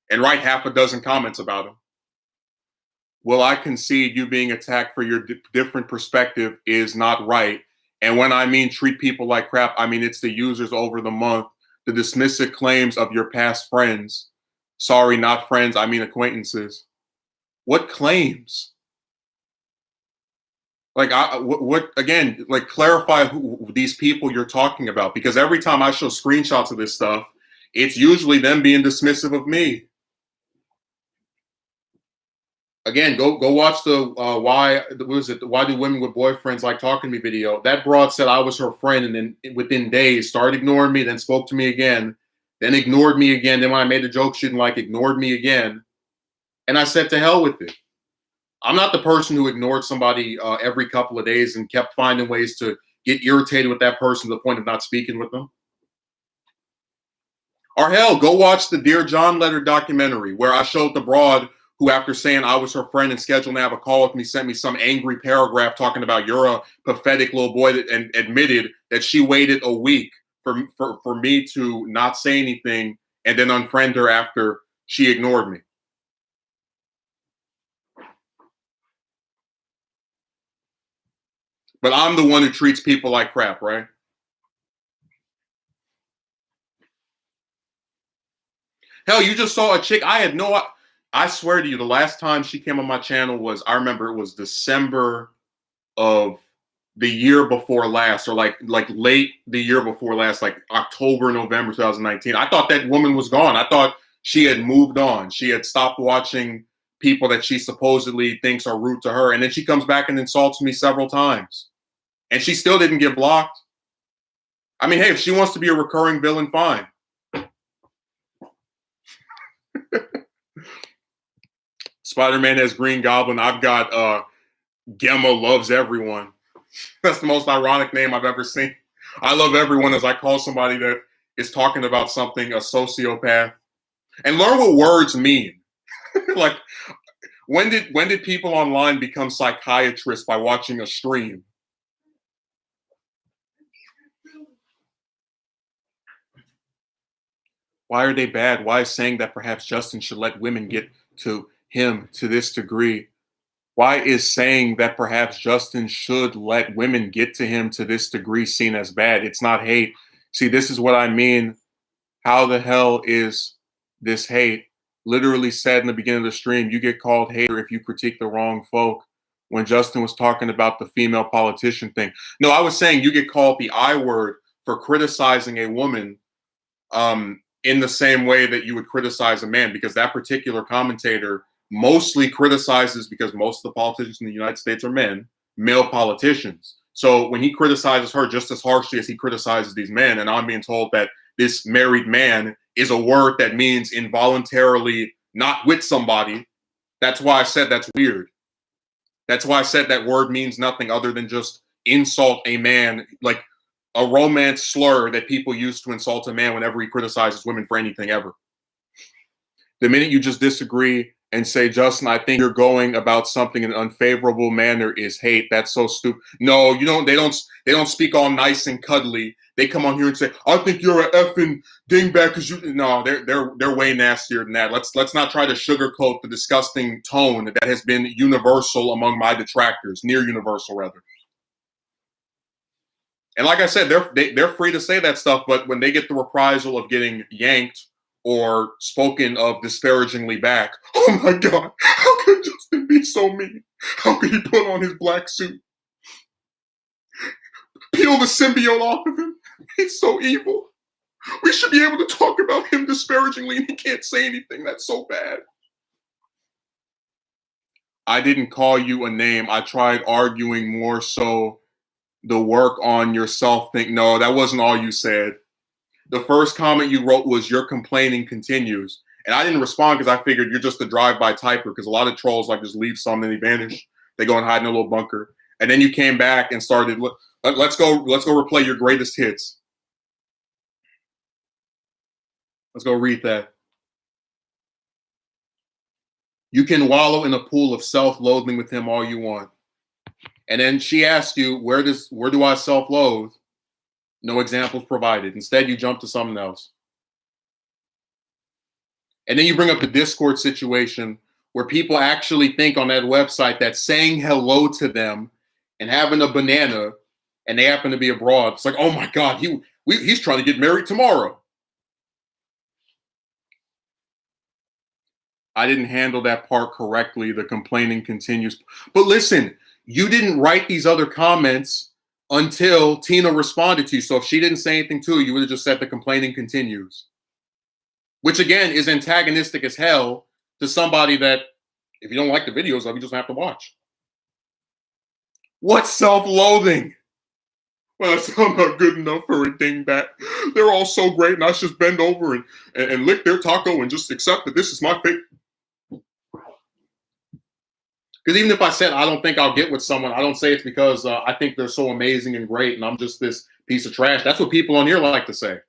and write half a dozen comments about him. Well, I concede you being attacked for your different perspective is not right. And when I mean treat people like crap, I mean it's the users over the month the dismissive claims of your past friends. Sorry, not friends, I mean acquaintances. What claims? Like, what again, like, clarify who these people you're talking about, because every time I show screenshots of this stuff, it's usually them being dismissive of me. Again, go watch the why was it why do women with boyfriends like talking to me video. That broad said I was her friend, and then within days started ignoring me, then spoke to me again, then ignored me again. Then when I made a joke she didn't like, ignored me again, and I said to hell with it. I'm not the person who ignored somebody every couple of days and kept finding ways to get irritated with that person to the point of not speaking with them. Or hell, go watch the Dear John letter documentary where I showed the broad who, after saying I was her friend and scheduled to have a call with me, sent me some angry paragraph talking about you're a pathetic little boy, and admitted that she waited a week for me to not say anything and then unfriend her after she ignored me. But I'm the one who treats people like crap, right? Hell, you just saw a chick. I swear to you, the last time she came on my channel was, I remember it was December of the year before last, or like late the year before last, like October, November 2019. I thought that woman was gone. I thought she had moved on. She had stopped watching people that she supposedly thinks are rude to her. And then she comes back and insults me several times. And she still didn't get blocked. I mean, hey, if she wants to be a recurring villain, fine. Spider-Man has Green Goblin. I've got Gemma loves everyone. That's the most ironic name I've ever seen. I love everyone as I call somebody that is talking about something a sociopath. And learn what words mean. Like, when did people online become psychiatrists by watching a stream? Why are they bad? Why is saying that perhaps Justin should let women get to him to this degree? Why is saying that perhaps Justin should let women get to him to this degree seen as bad? It's not hate. See, this is what I mean. How the hell is this hate? Literally said in the beginning of the stream, you get called hater if you critique the wrong folk. When Justin was talking about the female politician thing. No, I was saying you get called the I word for criticizing a woman in the same way that you would criticize a man, because that particular commentator mostly criticizes, because most of the politicians in the United States are men, male politicians. So when he criticizes her just as harshly as he criticizes these men, and I'm being told that this married man is a word that means involuntarily not with somebody, that's why I said that's weird. That's why I said that word means nothing other than just insult a man, like a romance slur that people use to insult a man whenever he criticizes women for anything ever. The minute you just disagree and say, Justin, I think you're going about something in an unfavorable manner, is hate. That's so stupid. No, you don't. They don't speak all nice and cuddly. They come on here and say, I think you're a effing dingbat because you. No, they're way nastier than that. Let's not try to sugarcoat the disgusting tone that has been universal among my detractors, near universal rather. And like I said, they're free to say that stuff, but when they get the reprisal of getting yanked or spoken of disparagingly back, oh my God, how could Justin be so mean? How could he put on his black suit? Peel the symbiote off of him? He's so evil. We should be able to talk about him disparagingly and he can't say anything. That's so bad. I didn't call you a name. I tried arguing more so the work on yourself thing. No, that wasn't all you said. The first comment you wrote was your complaining continues. And I didn't respond because I figured you're just a drive-by typer, because a lot of trolls like just leave some and they vanish. They go and hide in a little bunker. And then you came back and started, let's go replay your greatest hits. Let's go read that. You can wallow in a pool of self-loathing with him all you want. And then she asked you, where do I self-loathe? No examples provided. Instead, you jump to something else. And then you bring up the Discord situation where people actually think on that website that saying hello to them and having a banana, and they happen to be abroad, it's like, oh my God, he's trying to get married tomorrow. I didn't handle that part correctly. The complaining continues. But listen, you didn't write these other comments until Tina responded to you. So if she didn't say anything to you, you would have just said the complaining continues, which again is antagonistic as hell to somebody that if you don't like the videos of, you just have to watch. What's self-loathing? Well, I'm not good enough for a dingbat. They're all so great, and I should just bend over and lick their taco and just accept that this is my fate. Because even if I said I don't think I'll get with someone, I don't say it's because I think they're so amazing and great, and I'm just this piece of trash. That's what people on here like to say.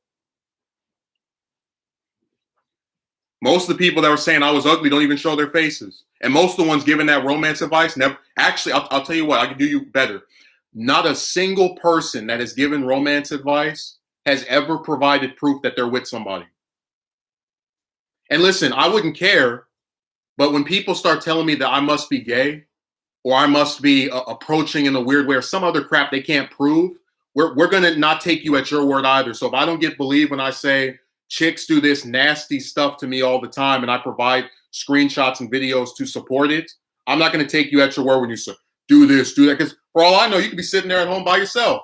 Most of the people that were saying I was ugly don't even show their faces. And most of the ones giving that romance advice never. Actually, I'll tell you what, I can do you better. Not a single person that has given romance advice has ever provided proof that they're with somebody. And listen, I wouldn't care, but when people start telling me that I must be gay or I must be approaching in a weird way or some other crap they can't prove, we're going to not take you at your word either. So if I don't get believed when I say chicks do this nasty stuff to me all the time and I provide screenshots and videos to support it, I'm not going to take you at your word when you say, do this, do that. Because for all I know, you could be sitting there at home by yourself.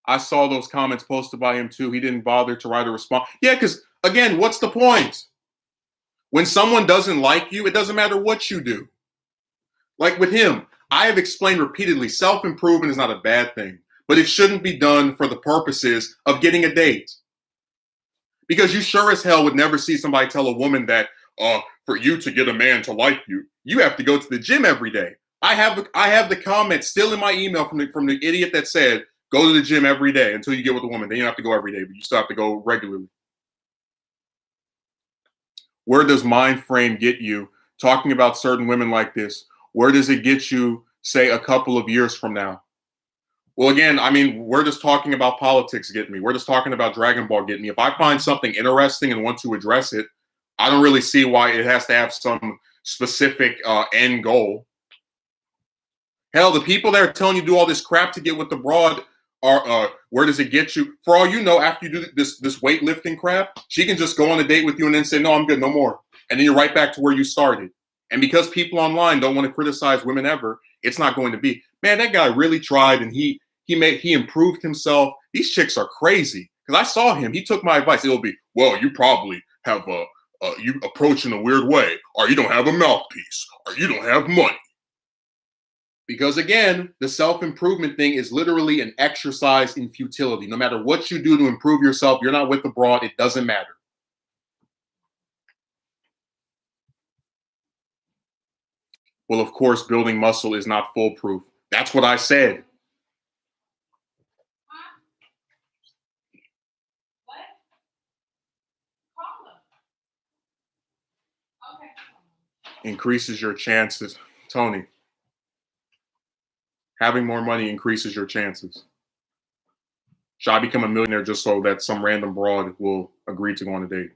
I saw those comments posted by him too. He didn't bother to write a response. Yeah, because again, what's the point? When someone doesn't like you, it doesn't matter what you do. Like with him, I have explained repeatedly, self-improvement is not a bad thing, but it shouldn't be done for the purposes of getting a date. Because you sure as hell would never see somebody tell a woman that for you to get a man to like you, you have to go to the gym every day. I have the comment still in my email from the idiot that said, go to the gym every day until you get with a woman. Then you don't have to go every day, but you still have to go regularly. Where does mind frame get you talking about certain women like this? Where does it get you, say, a couple of years from now? Well, again, I mean, where does talking about politics get me? Where does talking about Dragon Ball get me? If I find something interesting and want to address it, I don't really see why it has to have some specific end goal. Hell, the people that are telling you to do all this crap to get with the broad are, where does it get you? For all you know, after you do this weightlifting crap, she can just go on a date with you and then say, no, I'm good, no more. And then you're right back to where you started. And because people online don't want to criticize women ever, it's not going to be, man, that guy really tried and he improved himself. These chicks are crazy. Because I saw him. He took my advice. It'll be, well, you probably have you approach in a weird way, or you don't have a mouthpiece, or you don't have money. Because again, the self-improvement thing is literally an exercise in futility. No matter what you do to improve yourself, you're not with the broad, it doesn't matter. Well, of course, building muscle is not foolproof. That's what I said. Increases your chances. Tony, having more money increases your chances. Should I become a millionaire just so that some random broad will agree to go on a date?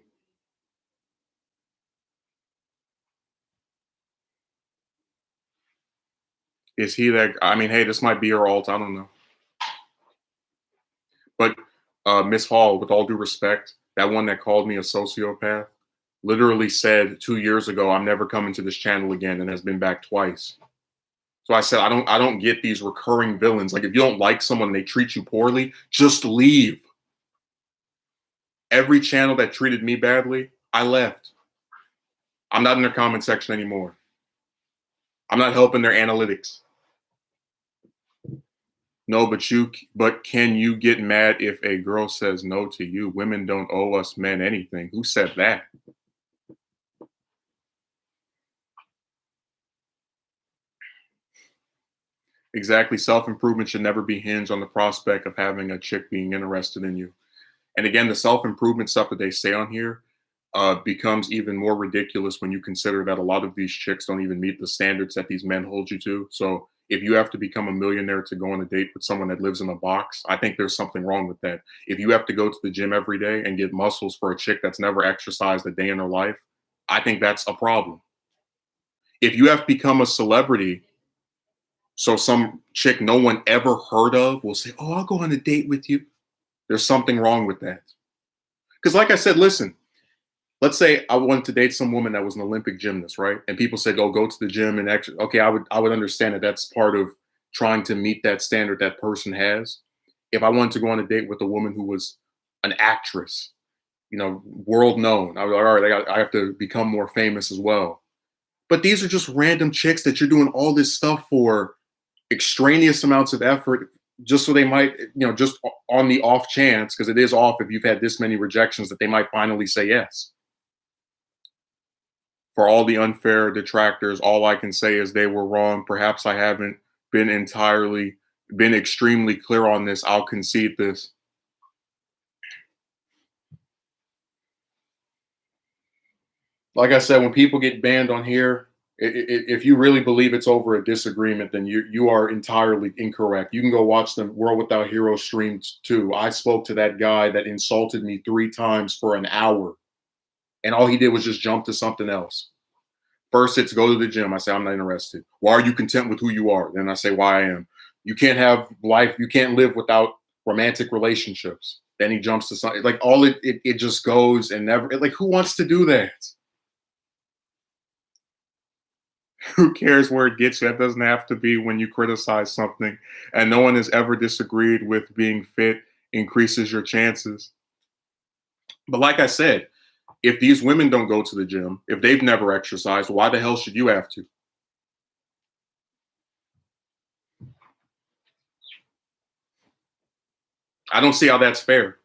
Is he that? I mean, hey, this might be your alt. I don't know. But Miss Hall, with all due respect, that one that called me a sociopath literally said 2 years ago, I'm never coming to this channel again, and has been back twice. So I said, I don't get these recurring villains. Like if you don't like someone and they treat you poorly, just leave. Every channel that treated me badly, I left. I'm not in their comment section anymore. I'm not helping their analytics. No, but can you get mad if a girl says no to you? Women don't owe us men anything. Who said that? Exactly. Self-improvement should never be hinged on the prospect of having a chick being interested in you. And again, the self-improvement stuff that they say on here becomes even more ridiculous when you consider that a lot of these chicks don't even meet the standards that these men hold you to. So if you have to become a millionaire to go on a date with someone that lives in a box, I think there's something wrong with that. If you have to go to the gym every day and get muscles for a chick that's never exercised a day in her life, I think that's a problem. If you have to become a celebrity, so some chick no one ever heard of will say, oh, I'll go on a date with you. There's something wrong with that. Because like I said, listen, let's say I wanted to date some woman that was an Olympic gymnast, right? And people said, "Oh, go to the gym and exercise." Okay, I would understand that that's part of trying to meet that standard that person has. If I wanted to go on a date with a woman who was an actress, world known, I was like, all right, I have to become more famous as well. But these are just random chicks that you're doing all this stuff for extraneous amounts of effort just so they might, just on the off chance, because it is off if you've had this many rejections that they might finally say yes. For all the unfair detractors, all I can say is they were wrong. Perhaps I haven't been extremely clear on this. I'll concede this. Like I said, when people get banned on here, if you really believe it's over a disagreement, then you are entirely incorrect. You can go watch the World Without Heroes streams too. I spoke to that guy that insulted me 3 times for an hour, and all he did was just jump to something else. First, it's go to the gym. I say, I'm not interested. Why are you content with who you are? Then I say, why I am. You can't have life. You can't live without romantic relationships. Then he jumps to something like it just goes and never like who wants to do that? Who cares where it gets you? That doesn't have to be when you criticize something. And no one has ever disagreed with being fit increases your chances. But like I said, if these women don't go to the gym, if they've never exercised, why the hell should you have to? I don't see how that's fair.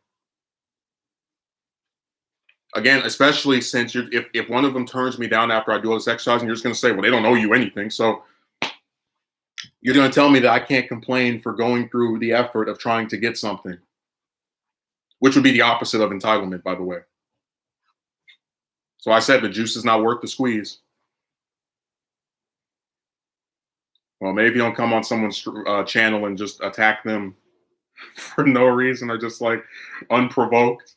Again, especially since if one of them turns me down after I do all this exercise, and you're just going to say, well, they don't owe you anything. So you're going to tell me that I can't complain for going through the effort of trying to get something, which would be the opposite of entitlement, by the way. So I said the juice is not worth the squeeze. Well, maybe don't come on someone's channel and just attack them for no reason or just like unprovoked.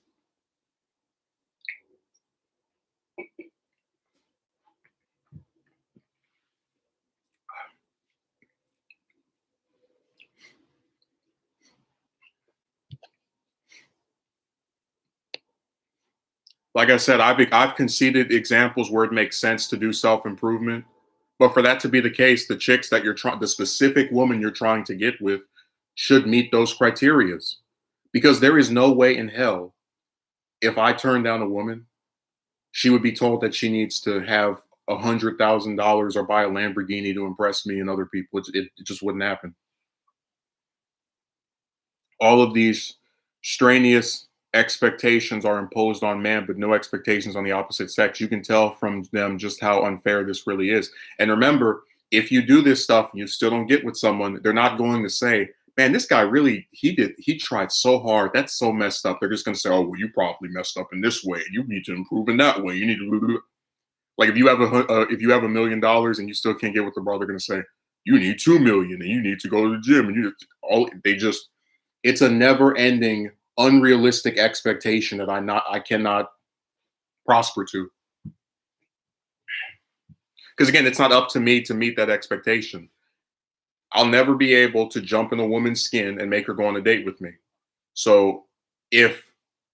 Like I said, I've conceded examples where it makes sense to do self improvement, but for that to be the case, the chicks that the specific woman you're trying to get with, should meet those criterias, because there is no way in hell if I turn down a woman, she would be told that she needs to have $100,000 or buy a Lamborghini to impress me and other people. It just wouldn't happen. All of these strenuous expectations are imposed on man, but no expectations on the opposite sex. You can tell from them just how unfair this really is. And remember, if you do this stuff and you still don't get with someone, they're not going to say, man, this guy really, he tried so hard. That's so messed up. They're just going to say, oh, well, you probably messed up in this way. You need to improve in that way. You need to, like, if you have $1 million and you still can't get with the brother, they're going to say, you need 2 million and you need to go to the gym. And it's a never ending, unrealistic expectation that I cannot prosper to. Because again, it's not up to me to meet that expectation. I'll never be able to jump in a woman's skin and make her go on a date with me. So if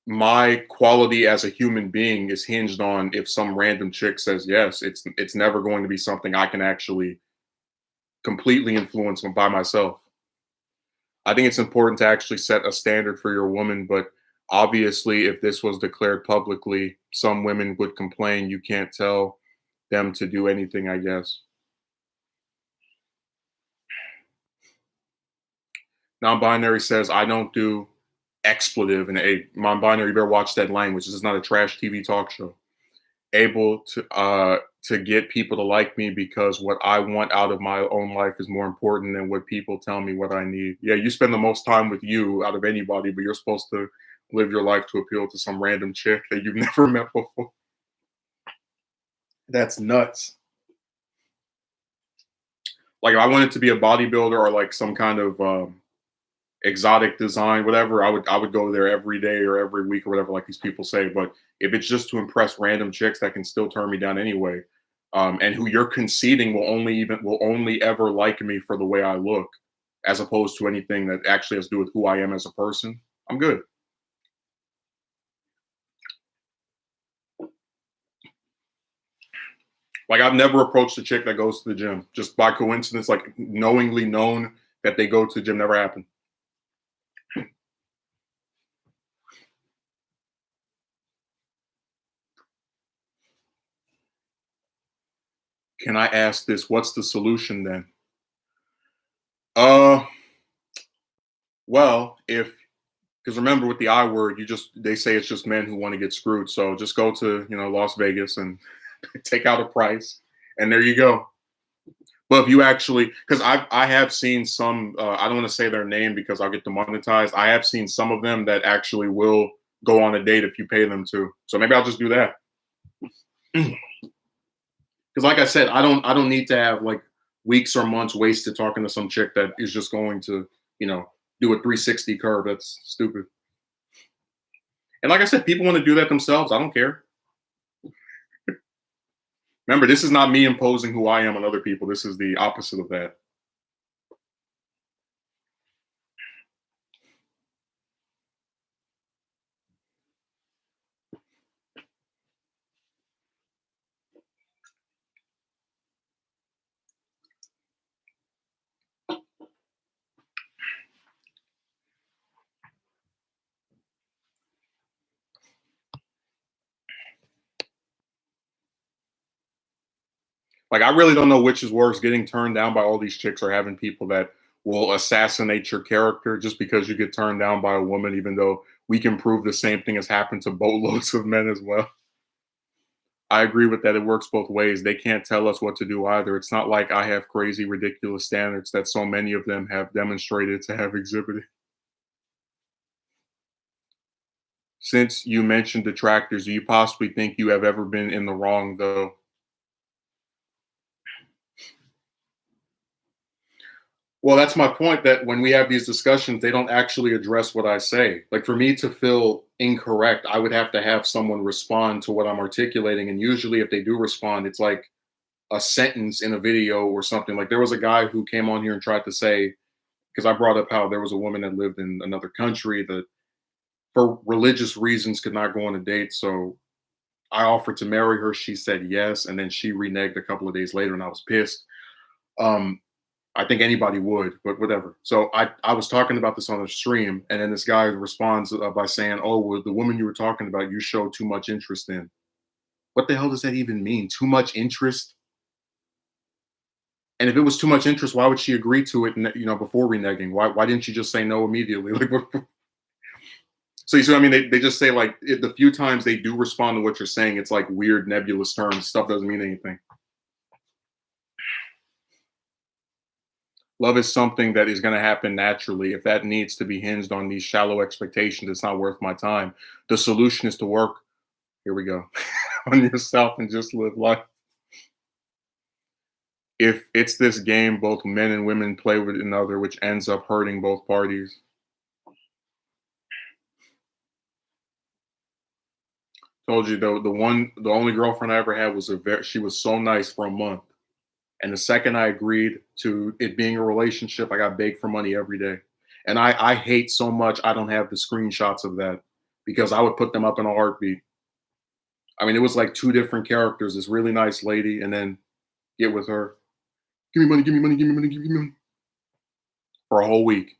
my quality as a human being is hinged on if some random chick says yes, it's never going to be something I can actually completely influence by myself. I think it's important to actually set a standard for your woman, but obviously, if this was declared publicly, some women would complain. You can't tell them to do anything, I guess. Non-binary says, I don't do expletive. And a non-binary, you better watch that language. This is not a trash TV talk show. Able to get people to like me because what I want out of my own life is more important than what people tell me what I need. Yeah, you spend the most time with you out of anybody, but you're supposed to live your life to appeal to some random chick that you've never met before. That's nuts. Like if I wanted to be a bodybuilder or like some kind of exotic design, whatever, I would go there every day or every week or whatever, like these people say. But if it's just to impress random chicks that can still turn me down anyway, and who you're conceding will only ever like me for the way I look, as opposed to anything that actually has to do with who I am as a person, I'm good. Like I've never approached a chick that goes to the gym just by coincidence, like knowingly known that they go to the gym. Never happened. Can I ask this? What's the solution then? Uh, well, if because remember with the I word, they say it's just men who want to get screwed. So just go to Las Vegas and take out a price, and there you go. But if you actually, because I have seen some, I don't want to say their name because I'll get demonetized. I have seen some of them that actually will go on a date if you pay them to. So maybe I'll just do that. Because like I said, I don't need to have like weeks or months wasted talking to some chick that is just going to do a 360 curve. That's stupid. And like I said, people want to do that themselves. I don't care. Remember, this is not me imposing who I am on other people. This is the opposite of that. Like, I really don't know which is worse, getting turned down by all these chicks or having people that will assassinate your character just because you get turned down by a woman, even though we can prove the same thing has happened to boatloads of men as well. I agree with that. It works both ways. They can't tell us what to do either. It's not like I have crazy, ridiculous standards that so many of them have demonstrated to have exhibited. Since you mentioned detractors, do you possibly think you have ever been in the wrong, though? Well, that's my point, that when we have these discussions, they don't actually address what I say. Like for me to feel incorrect, I would have to have someone respond to what I'm articulating. And usually, if they do respond, it's like a sentence in a video or something. Like there was a guy who came on here and tried to say, because I brought up how there was a woman that lived in another country that for religious reasons could not go on a date. So I offered to marry her. She said yes. And then she reneged a couple of days later and I was pissed. Um, I think anybody would, but whatever. So I was talking about this on the stream, and then this guy responds by saying, "Oh, well, the woman you were talking about, you showed too much interest in." What the hell does that even mean? Too much interest? And if it was too much interest, why would she agree to it? Before reneging, why didn't she just say no immediately? So you see what I mean? They just say like the few times they do respond to what you're saying, it's like weird nebulous terms. Stuff doesn't mean anything. Love is something that is going to happen naturally. If that needs to be hinged on these shallow expectations, it's not worth my time. The solution is to work, here we go, on yourself and just live life. If it's this game both men and women play with another, which ends up hurting both parties. Told you though, the only girlfriend I ever had was she was so nice for a month. And the second I agreed to it being a relationship, I got begged for money every day. And I hate so much I don't have the screenshots of that because I would put them up in a heartbeat. I mean, it was like two different characters, this really nice lady, and then get with her. Give me money, give me money, give me money, give me money. For a whole week.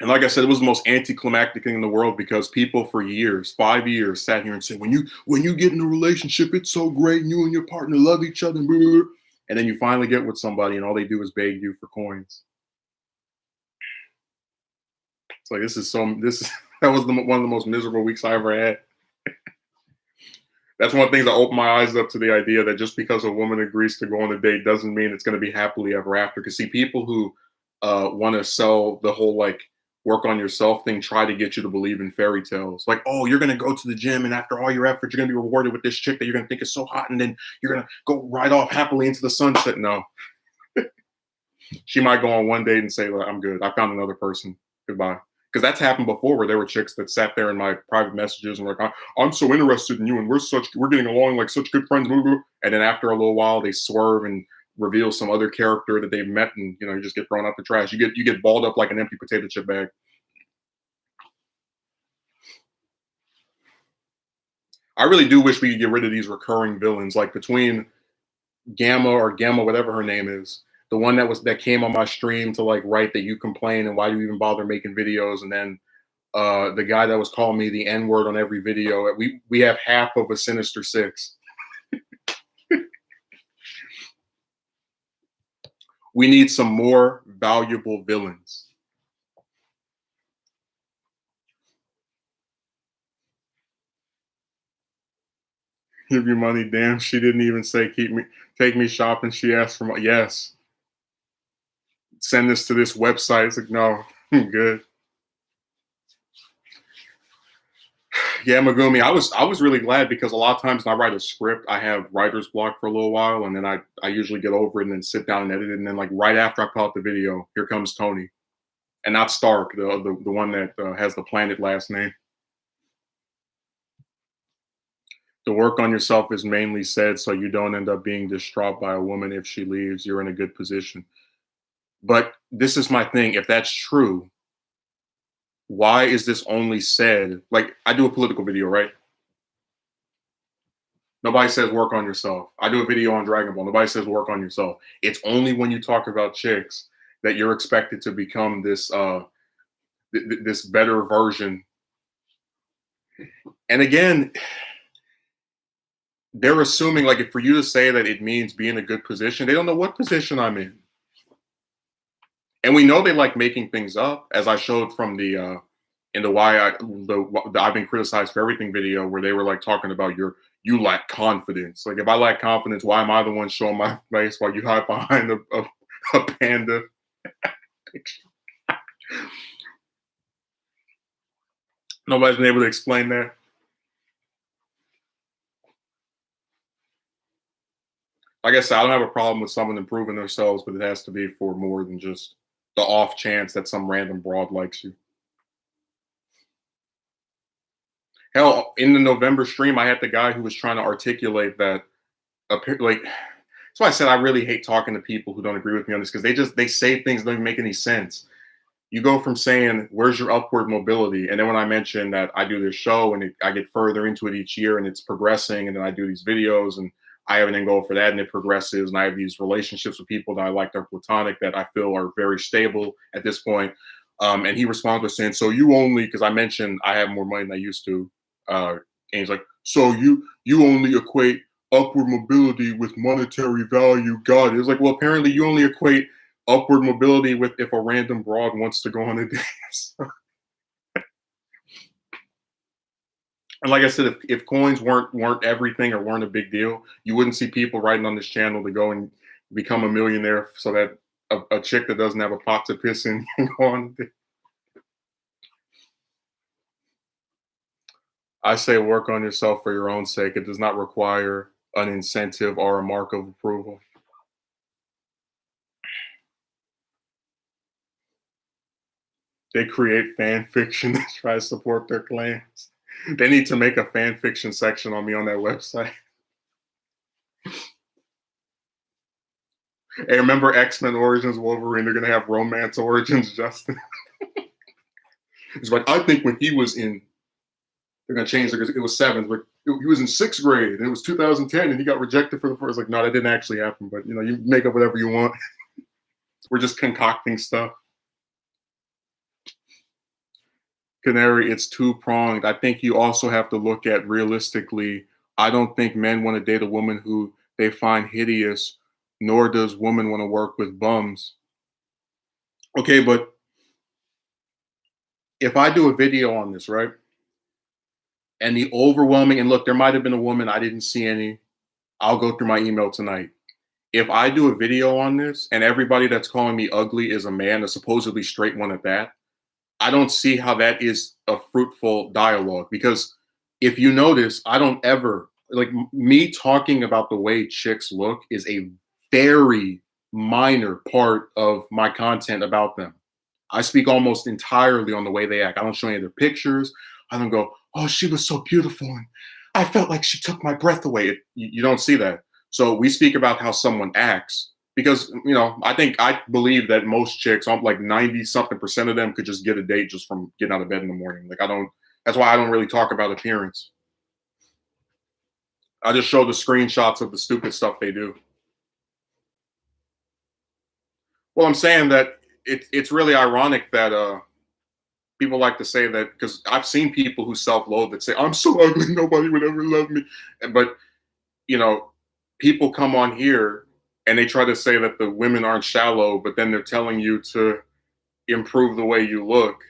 And like I said, it was the most anticlimactic thing in the world because people for years, 5 years, sat here and said, when you get in a relationship, it's so great, and you and your partner love each other, and then you finally get with somebody, and all they do is beg you for coins. It's like that was one of the most miserable weeks I ever had. That's one of the things that opened my eyes up to the idea that just because a woman agrees to go on a date doesn't mean it's going to be happily ever after. Because see, people who want to sell the whole like work on yourself thing try to get you to believe in fairy tales. Like, oh, you're going to go to the gym, and after all your effort, you're going to be rewarded with this chick that you're going to think is so hot, and then you're going to go right off happily into the sunset. No, she might go on one date and say, well, I'm good. I found another person. Goodbye. Because that's happened before where there were chicks that sat there in my private messages and were like, I'm so interested in you and we're getting along like such good friends. And then after a little while, they swerve and reveal some other character that they've met, and you just get thrown out the trash. You get balled up like an empty potato chip bag. I really do wish we could get rid of these recurring villains, like between Gamma, whatever her name is, the one that came on my stream to like write that you complain and why do you even bother making videos, and then the guy that was calling me the N word on every video. We have half of a Sinister Six. We need some more valuable villains. Give you money, damn. She didn't even say take me shopping. She asked for money. Yes. Send this to this website. It's like, no, I'm good. Yeah, Megumi, I was really glad because a lot of times when I write a script, I have writer's block for a little while, and then I usually get over it and then sit down and edit it, and then like right after I put out the video, here comes Tony, and not Stark, the one that has the planet last name. The work on yourself is mainly said so you don't end up being distraught by a woman if she leaves. You're in a good position. But this is my thing. If that's true, why is this only said? Like, I do a political video, right? Nobody says work on yourself. I do a video on Dragon Ball. Nobody says work on yourself. It's only when you talk about chicks that you're expected to become this this better version. And again, they're assuming like if for you to say that it means be in a good position, they don't know what position I'm in. And we know they like making things up, as I showed from the in the I've been criticized for everything video where they were like talking about you lack confidence. Like if I lack confidence, why am I the one showing my face while you hide behind a panda? Nobody's been able to explain that. Like I said, I don't have a problem with someone improving themselves, but it has to be for more than just the off chance that some random broad likes you. Hell, in the November stream, I had the guy who was trying to articulate that, like, that's why I said I really hate talking to people who don't agree with me on this because they say things that don't even make any sense. You go from saying, "Where's your upward mobility?" and then when I mention that I do this show and I get further into it each year and it's progressing, and then I do these videos and I have an end goal for that and it progresses, and I have these relationships with people that I like, they're platonic, that I feel are very stable at this point. And he responds with saying, "So you only," because I mentioned I have more money than I used to. And he's like, "So you only equate upward mobility with monetary value." God, it's like, well, apparently you only equate upward mobility with if a random broad wants to go on a date. And like I said, if coins weren't everything or weren't a big deal, you wouldn't see people writing on this channel to go and become a millionaire so that a chick that doesn't have a pot to piss in can go on. I say work on yourself for your own sake. It does not require an incentive or a mark of approval. They create fan fiction to try to support their claims. They need to make a fan fiction section on me on that website. Hey, remember X-Men Origins Wolverine? They're gonna have Romance Origins Justin. It's like, I think when he was in, they're gonna change it because it was 7th, but he was in 6th grade and it was 2010 and he got rejected for the first. Like, no, that didn't actually happen, but you know, you make up whatever you want. We're just concocting stuff. Canary, it's two-pronged. I think you also have to look at realistically. I don't think men want to date a woman who they find hideous, nor does women want to work with bums. Okay, but if I do a video on this, right? And the overwhelming, and look, there might have been a woman, I didn't see any. I'll go through my email tonight. If I do a video on this and everybody that's calling me ugly is a man, a supposedly straight one at that, I don't see how that is a fruitful dialogue, because if you notice, I don't ever, like, me talking about the way chicks look is a very minor part of my content about them. I speak almost entirely on the way they act. I don't show any of their pictures. I don't go, "Oh, she was so beautiful and I felt like she took my breath away." You don't see that. So we speak about how someone acts. Because, you know, I believe that most chicks, like 90-something% of them could just get a date just from getting out of bed in the morning. Like, that's why I don't really talk about appearance. I just show the screenshots of the stupid stuff they do. Well, I'm saying that it's really ironic that people like to say that, because I've seen people who self-loathe that say, "I'm so ugly, nobody would ever love me," but you know, people come on here and they try to say that the women aren't shallow, but then they're telling you to improve the way you look.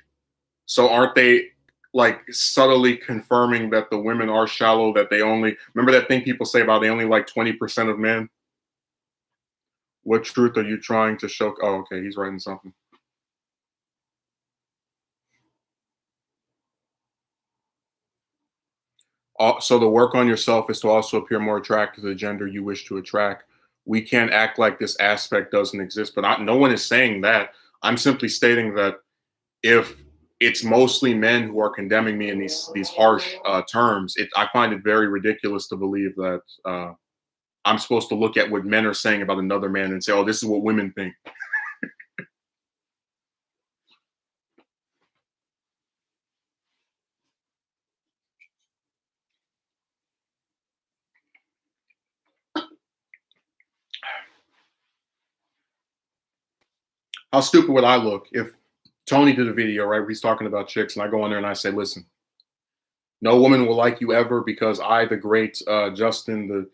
So aren't they like subtly confirming that the women are shallow? That they only remember that thing people say about they only like 20% of men. What truth are you trying to show? Oh, okay, he's writing something. So the work on yourself is to also appear more attractive to the gender you wish to attract. We can't act like this aspect doesn't exist, but no one is saying that. I'm simply stating that if it's mostly men who are condemning me in these harsh terms, I find it very ridiculous to believe that I'm supposed to look at what men are saying about another man and say, "Oh, this is what women think." How stupid would I look if Tony did a video, right, where he's talking about chicks, and I go on there and I say, "Listen, no woman will like you ever because I, the great Justin, the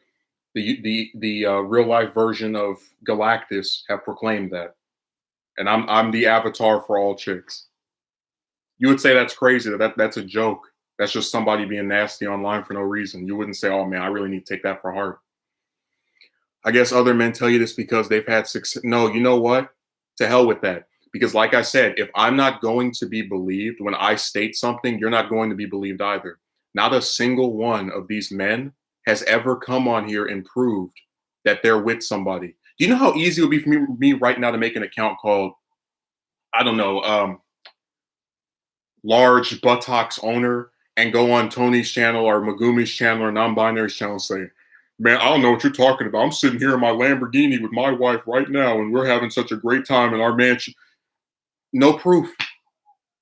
real life version of Galactus, have proclaimed that, and I'm the avatar for all chicks." You would say that's crazy. That's a joke. That's just somebody being nasty online for no reason. You wouldn't say, "Oh man, I really need to take that for heart." I guess other men tell you this because they've had success. No, you know what? To hell with that. Because, like I said, if I'm not going to be believed when I state something, you're not going to be believed either. Not a single one of these men has ever come on here and proved that they're with somebody. Do you know how easy it would be for me right now to make an account called, I don't know, large buttocks owner, and go on Tony's channel or Megumi's channel or non-binary's channel and say, "Man, I don't know what you're talking about. I'm sitting here in my Lamborghini with my wife right now, and we're having such a great time in our mansion." No proof.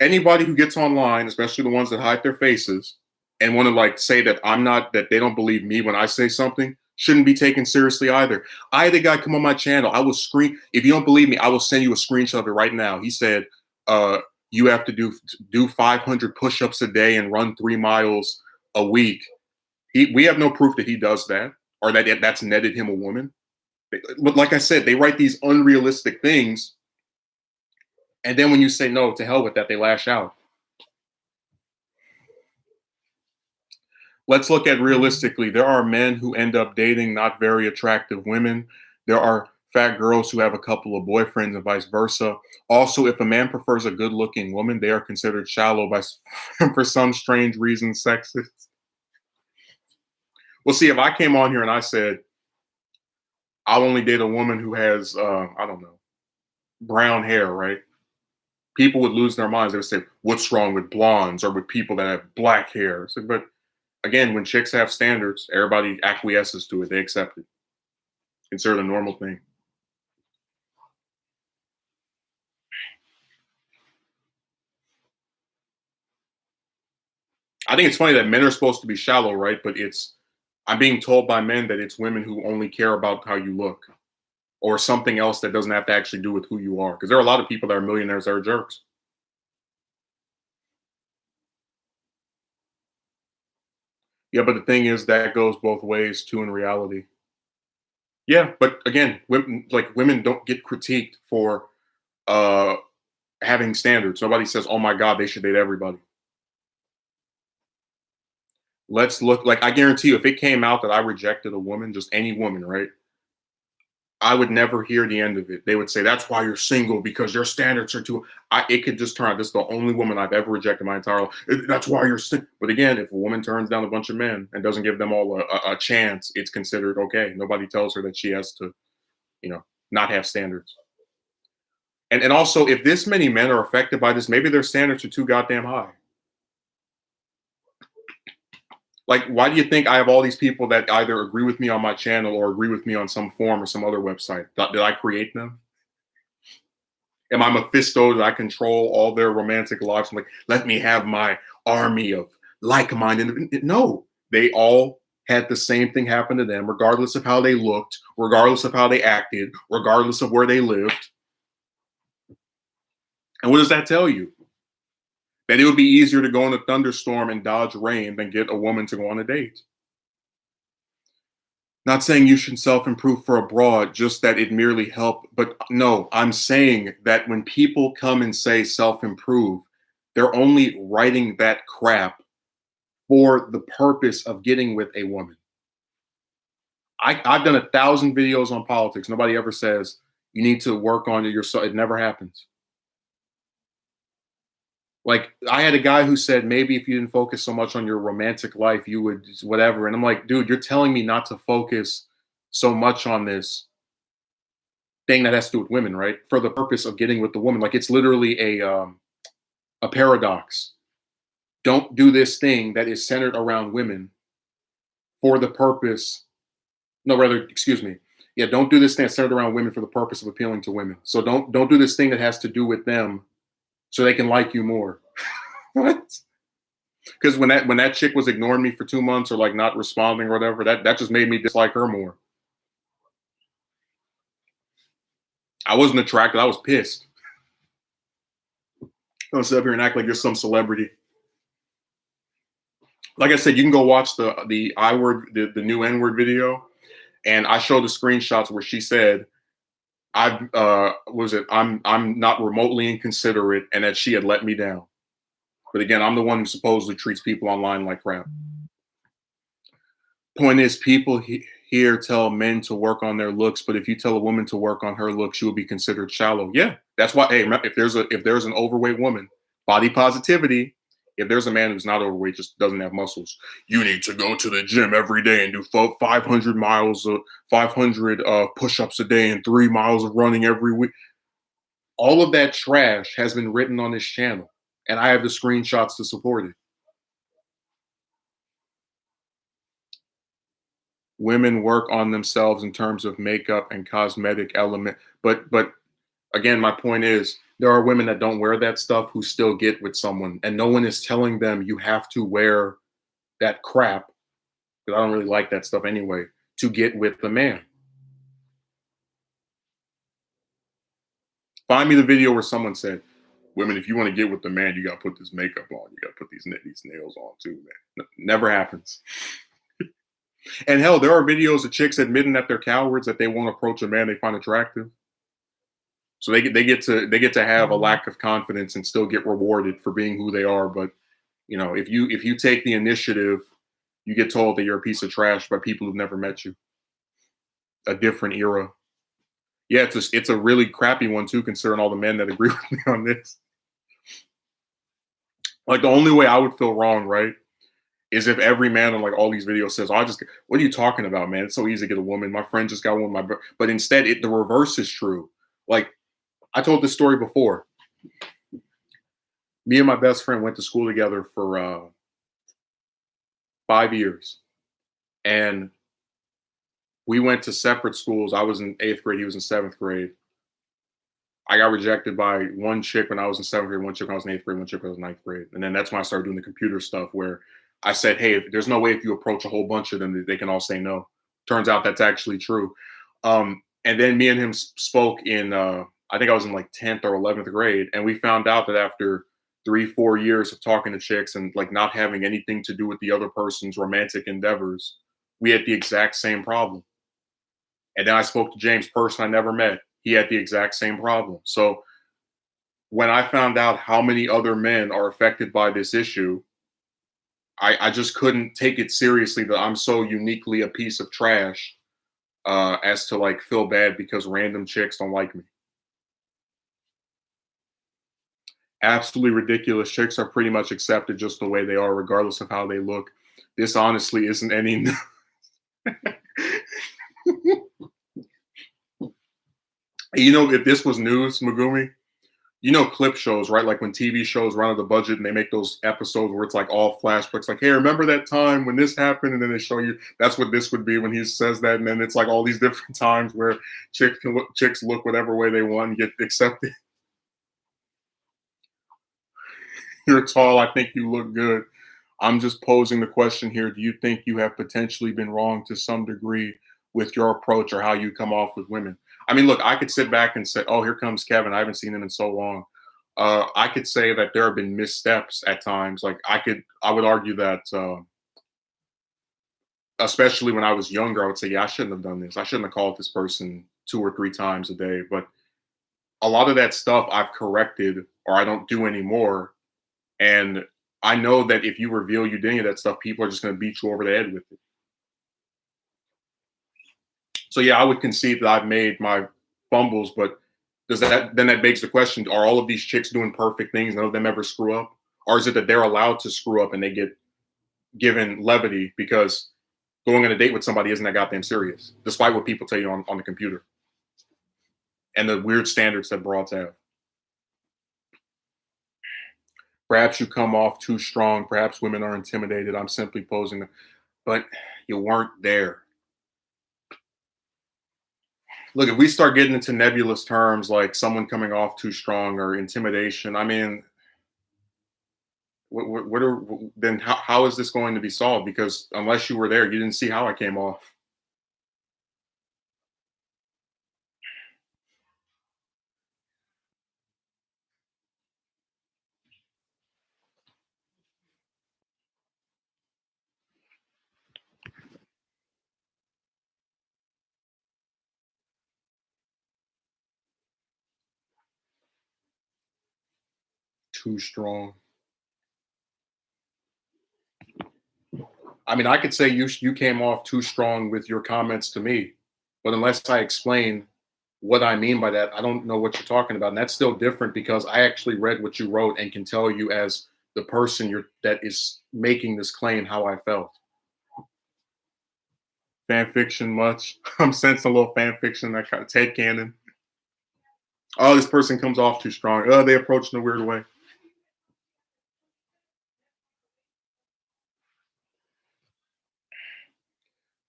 Anybody who gets online, especially the ones that hide their faces and want to like say that I'm not, that they don't believe me when I say something, shouldn't be taken seriously either. I had a guy come on my channel. I will screen. If you don't believe me, I will send you a screenshot of it right now. He said, "You have to do 500 push-ups a day and run 3 miles a week." We have no proof that he does that or that that's netted him a woman. But like I said, they write these unrealistic things, and then when you say no, to hell with that, they lash out. Let's look at realistically. There are men who end up dating not very attractive women. There are fat girls who have a couple of boyfriends and vice versa. Also, if a man prefers a good looking woman, they are considered shallow by for some strange reason sexist. Well, see, if I came on here and I said, "I'll only date a woman who has, I don't know, brown hair," right? People would lose their minds. They would say, "What's wrong with blondes or with people that have black hair?" So, but again, when chicks have standards, everybody acquiesces to it. They accept it. Consider it a normal thing. I think it's funny that men are supposed to be shallow, right? But I'm being told by men that it's women who only care about how you look or something else that doesn't have to actually do with who you are. Because there are a lot of people that are millionaires that are jerks. Yeah, but the thing is that goes both ways too in reality. Yeah, but again, women don't get critiqued for uh having standards. Nobody says, "Oh my God, they should date everybody." Let's look, like, I guarantee you, if it came out that I rejected a woman, just any woman, right? I would never hear the end of it. They would say, "That's why you're single because your standards are too." It could just turn out this is the only woman I've ever rejected my entire life. That's why you're single. But again, if a woman turns down a bunch of men and doesn't give them all a chance, it's considered okay. Nobody tells her that she has to, not have standards. And also, if this many men are affected by this, maybe their standards are too goddamn high. Like, why do you think I have all these people that either agree with me on my channel or agree with me on some forum or some other website? Did I create them? Am I Mephisto? Did I control all their romantic lives? I'm like, let me have my army of like-minded. No, they all had the same thing happen to them, regardless of how they looked, regardless of how they acted, regardless of where they lived. And what does that tell you? That it would be easier to go in a thunderstorm and dodge rain than get a woman to go on a date. Not saying you should self improve for abroad, just that it merely help. But no, I'm saying that when people come and say self improve, they're only writing that crap for the purpose of getting with a woman. I've done 1,000 videos on politics. Nobody ever says you need to work on yourself. It never happens. Like, I had a guy who said maybe if you didn't focus so much on your romantic life, you would whatever. And I'm like, dude, you're telling me not to focus so much on this thing that has to do with women, right? For the purpose of getting with the woman. Like, it's literally a paradox. Don't do this thing that is centered around women for the purpose. No, rather, excuse me. Yeah, don't do this thing that's centered around women for the purpose of appealing to women. So don't do this thing that has to do with them so they can like you more. What? Because when that chick was ignoring me for 2 months or like not responding or whatever, that just made me dislike her more. I wasn't attracted. I was pissed. Don't sit up here and act like you're some celebrity. Like I said, you can go watch the I word, the new N word video, and I showed the screenshots where she said, I'm not remotely inconsiderate, and that she had let me down. But again, I'm the one who supposedly treats people online like crap. Point is, people here tell men to work on their looks, but if you tell a woman to work on her looks, she will be considered shallow. Yeah, that's why. Hey, if there's an overweight woman, body positivity. If there's a man who's not overweight, just doesn't have muscles, you need to go to the gym every day and do 500 miles, 500 push-ups a day and 3 miles of running every week. All of that trash has been written on this channel, and I have the screenshots to support it. Women work on themselves in terms of makeup and cosmetic element, but again, my point is, there are women that don't wear that stuff who still get with someone, and no one is telling them you have to wear that crap, because I don't really like that stuff anyway, to get with the man. Find me the video where someone said, women, if you want to get with the man, you got to put this makeup on. You got to put these nails on too, man. Never happens. And hell, there are videos of chicks admitting that they're cowards, that they won't approach a man they find attractive. So they get to have a lack of confidence and still get rewarded for being who they are. But you know, if you take the initiative, you get told that you're a piece of trash by people who've never met you. A different era. Yeah, it's a really crappy one too, considering all the men that agree with me on this. Like, the only way I would feel wrong, right, is if every man on like all these videos says, "Oh, what are you talking about, man? It's so easy to get a woman. My friend just got one." But instead, the reverse is true. Like, I told this story before. Me and my best friend went to school together for 5 years, and we went to separate schools. I was in 8th grade. He was in 7th grade. I got rejected by one chick when I was in 7th grade, one chick when I was in 8th grade, one chick when I was in 9th grade. And then that's when I started doing the computer stuff, where I said, hey, there's no way if you approach a whole bunch of them, they can all say no. Turns out that's actually true. And then me and him spoke in, I think I was in like 10th or 11th grade. And we found out that after 3-4 years of talking to chicks and like not having anything to do with the other person's romantic endeavors, we had the exact same problem. And then I spoke to James, person I never met. He had the exact same problem. So when I found out how many other men are affected by this issue, I just couldn't take it seriously that I'm so uniquely a piece of trash as to like feel bad because random chicks don't like me. Absolutely ridiculous. Chicks are pretty much accepted just the way they are, regardless of how they look. This honestly isn't any. You know, if this was news, Megumi, you know, clip shows, right? Like when TV shows run out of the budget and they make those episodes where it's like all flashbacks, like, hey, remember that time when this happened? And then they show you that's what this would be when he says that. And then it's like all these different times where chicks look whatever way they want and get accepted. You're tall. I think you look good. I'm just posing the question here. Do you think you have potentially been wrong to some degree with your approach or how you come off with women? I mean, look, I could sit back and say, oh, here comes Kevin. I haven't seen him in so long. I could say that there have been missteps at times. Like I would argue that, especially when I was younger, I would say, yeah, I shouldn't have done this. I shouldn't have called this person 2 or 3 times a day. But a lot of that stuff I've corrected or I don't do anymore. And I know that if you reveal you did any of that stuff, people are just going to beat you over the head with it. So yeah, I would concede that I've made my fumbles, but does that begs the question: are all of these chicks doing perfect things? None of them ever screw up, or is it that they're allowed to screw up and they get given levity because going on a date with somebody isn't that goddamn serious, despite what people tell you on the computer and the weird standards that broads have? Perhaps you come off too strong. Perhaps women are intimidated. I'm simply posing, but you weren't there. Look, if we start getting into nebulous terms like someone coming off too strong or intimidation, I mean, what are then how is this going to be solved? Because unless you were there, you didn't see how I came off. Too strong. I mean, I could say you came off too strong with your comments to me, but unless I explain what I mean by that, I don't know what you're talking about, and that's still different because I actually read what you wrote and can tell you as the person that is making this claim how I felt. Fan fiction much? I'm sensing a little fan fiction, that kind of Ted Cannon. Oh, this person comes off too strong. Oh, they approach in a weird way.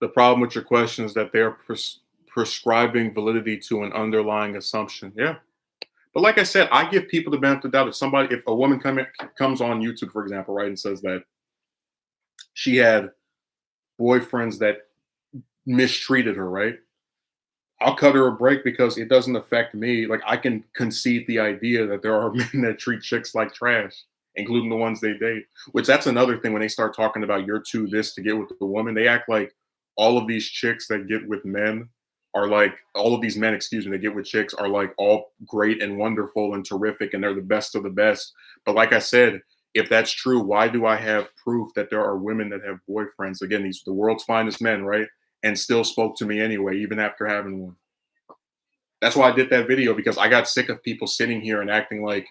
The problem with your question is that they're prescribing validity to an underlying assumption. Yeah. But like I said, I give people the benefit of the doubt. If a woman comes on YouTube, for example, right, and says that she had boyfriends that mistreated her, right? I'll cut her a break because it doesn't affect me. Like I can concede the idea that there are men that treat chicks like trash, including the ones they date. Which that's another thing when they start talking about you're too this to get with the woman. They act like all of these chicks that get with men are like all of these men, excuse me, that get with chicks are like all great and wonderful and terrific and they're the best of the best. But like I said, if that's true, why do I have proof that there are women that have boyfriends? Again, these the world's finest men, right? And still spoke to me anyway, even after having one. That's why I did that video because I got sick of people sitting here and acting like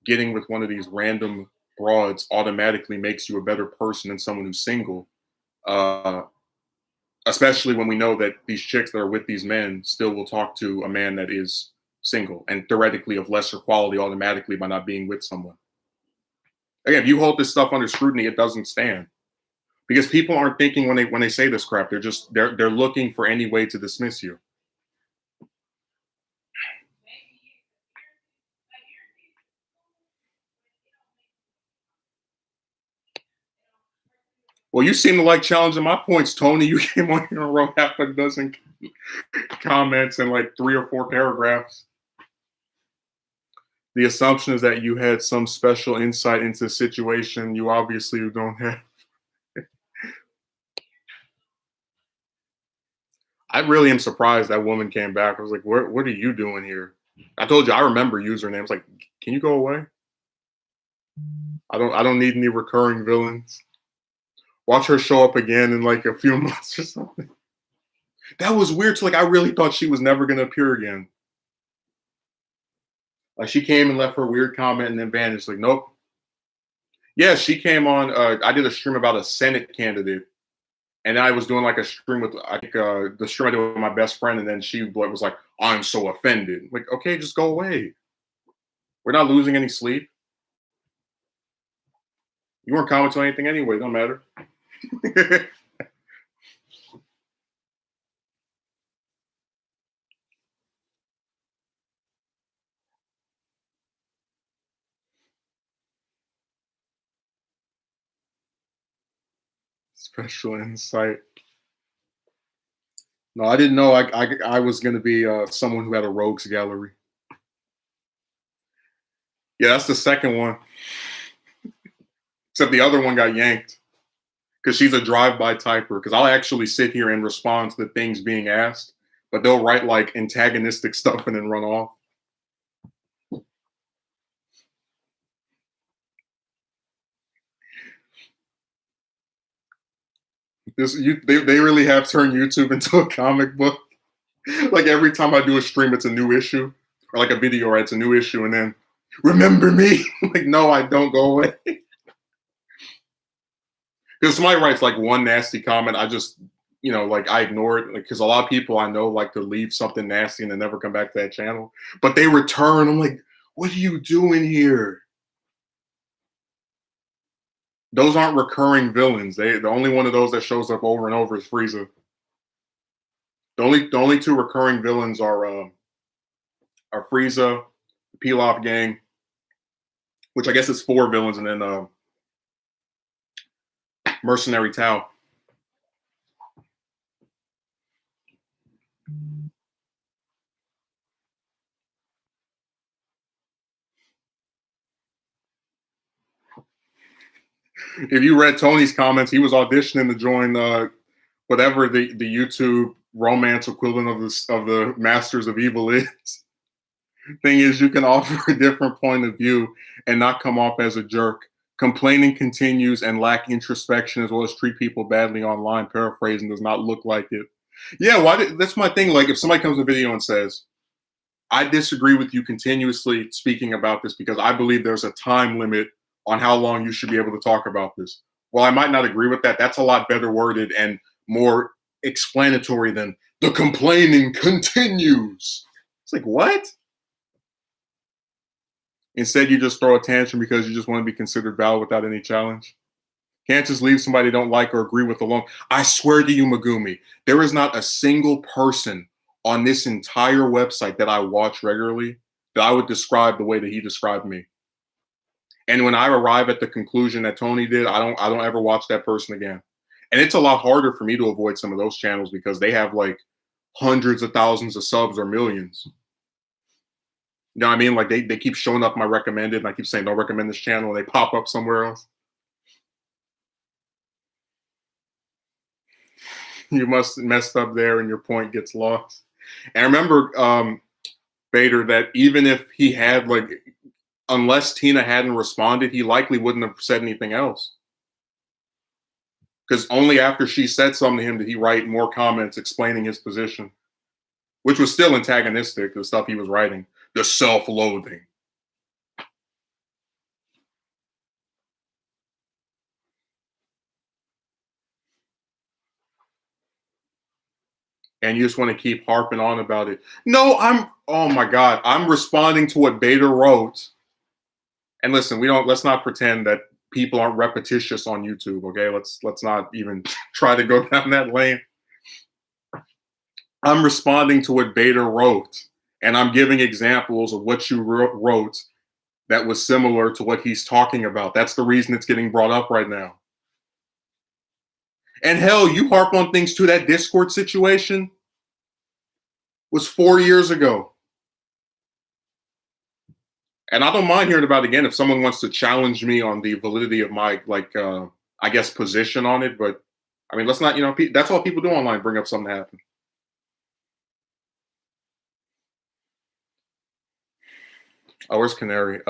getting with one of these random broads automatically makes you a better person than someone who's single. Uh, Especially when we know that these chicks that are with these men still will talk to a man that is single and theoretically of lesser quality automatically by not being with someone. Again, if you hold this stuff under scrutiny, it doesn't stand because people aren't thinking when they say this crap. They're looking for any way to dismiss you. Well, you seem to like challenging my points, Tony. You came on here and wrote half a dozen comments in like 3 or 4 paragraphs. The assumption is that you had some special insight into the situation. You obviously don't have. I really am surprised that woman came back. I was like, what are you doing here? I told you I remember usernames. Like, can you go away? I don't need any recurring villains. Watch her show up again in like a few months or something. That was weird. So like I really thought she was never gonna appear again. Like she came and left her weird comment and then vanished. Like, nope. Yeah, she came on. I did a stream about a Senate candidate, and I was doing like a stream with I think the stream I did with my best friend, and then she was like, "I'm so offended." Like, okay, just go away. We're not losing any sleep. You weren't commenting on anything anyway. Don't matter. Special insight. No, I didn't know I was going to be someone who had a rogues gallery. Yeah, that's the second one. Except the other one got yanked because she's a drive-by typer. Because I'll actually sit here and respond to the things being asked, but they'll write like antagonistic stuff and then run off. They really have turned YouTube into a comic book. Like every time I do a stream, it's a new issue, or like a video, right? It's a new issue, and then remember me? Like, no, I don't, go away. Because somebody writes like one nasty comment, I just, like I ignore it. Like, because a lot of people I know like to leave something nasty and then never come back to that channel, but they return. I'm like, what are you doing here? Those aren't recurring villains. The only one of those that shows up over and over is Frieza. The only two recurring villains are Frieza, the Pilaf gang, which I guess is 4 villains, and then Mercenary Tao. If you read Tony's comments, he was auditioning to join whatever the YouTube romance equivalent of the Masters of Evil is. Thing is, you can offer a different point of view and not come off as a jerk. Complaining continues and lack introspection as well as treat people badly online. Paraphrasing does not look like it. Yeah, that's my thing. Like if somebody comes in a video and says, I disagree with you continuously speaking about this because I believe there's a time limit on how long you should be able to talk about this. Well, I might not agree with that. That's a lot better worded and more explanatory than the complaining continues. It's like, what? Instead, you just throw a tantrum because you just want to be considered valid without any challenge. Can't just leave somebody you don't like or agree with alone. I swear to you, Megumi, there is not a single person on this entire website that I watch regularly that I would describe the way that he described me. And when I arrive at the conclusion that Tony did, I don't ever watch that person again. And it's a lot harder for me to avoid some of those channels because they have like hundreds of thousands of subs or millions. You know what I mean? Like they keep showing up my recommended, and I keep saying don't recommend this channel, and they pop up somewhere else. You must have messed up there, and your point gets lost. And I remember, Bader, that even if he had unless Tina hadn't responded, he likely wouldn't have said anything else. Because only after she said something to him did he write more comments explaining his position, which was still antagonistic, the stuff he was writing. The self-loathing. And you just want to keep harping on about it. No, oh my God, I'm responding to what Beta wrote. And listen, let's not pretend that people aren't repetitious on YouTube, okay? Let's not even try to go down that lane. I'm responding to what Beta wrote. And I'm giving examples of what you wrote that was similar to what he's talking about. That's the reason it's getting brought up right now. And hell, you harp on things too. That Discord situation was 4 years ago. And I don't mind hearing about it again if someone wants to challenge me on the validity of my, I guess, position on it. But, I mean, let's not, that's all people do online, bring up something that happened. Oh, where's Canary?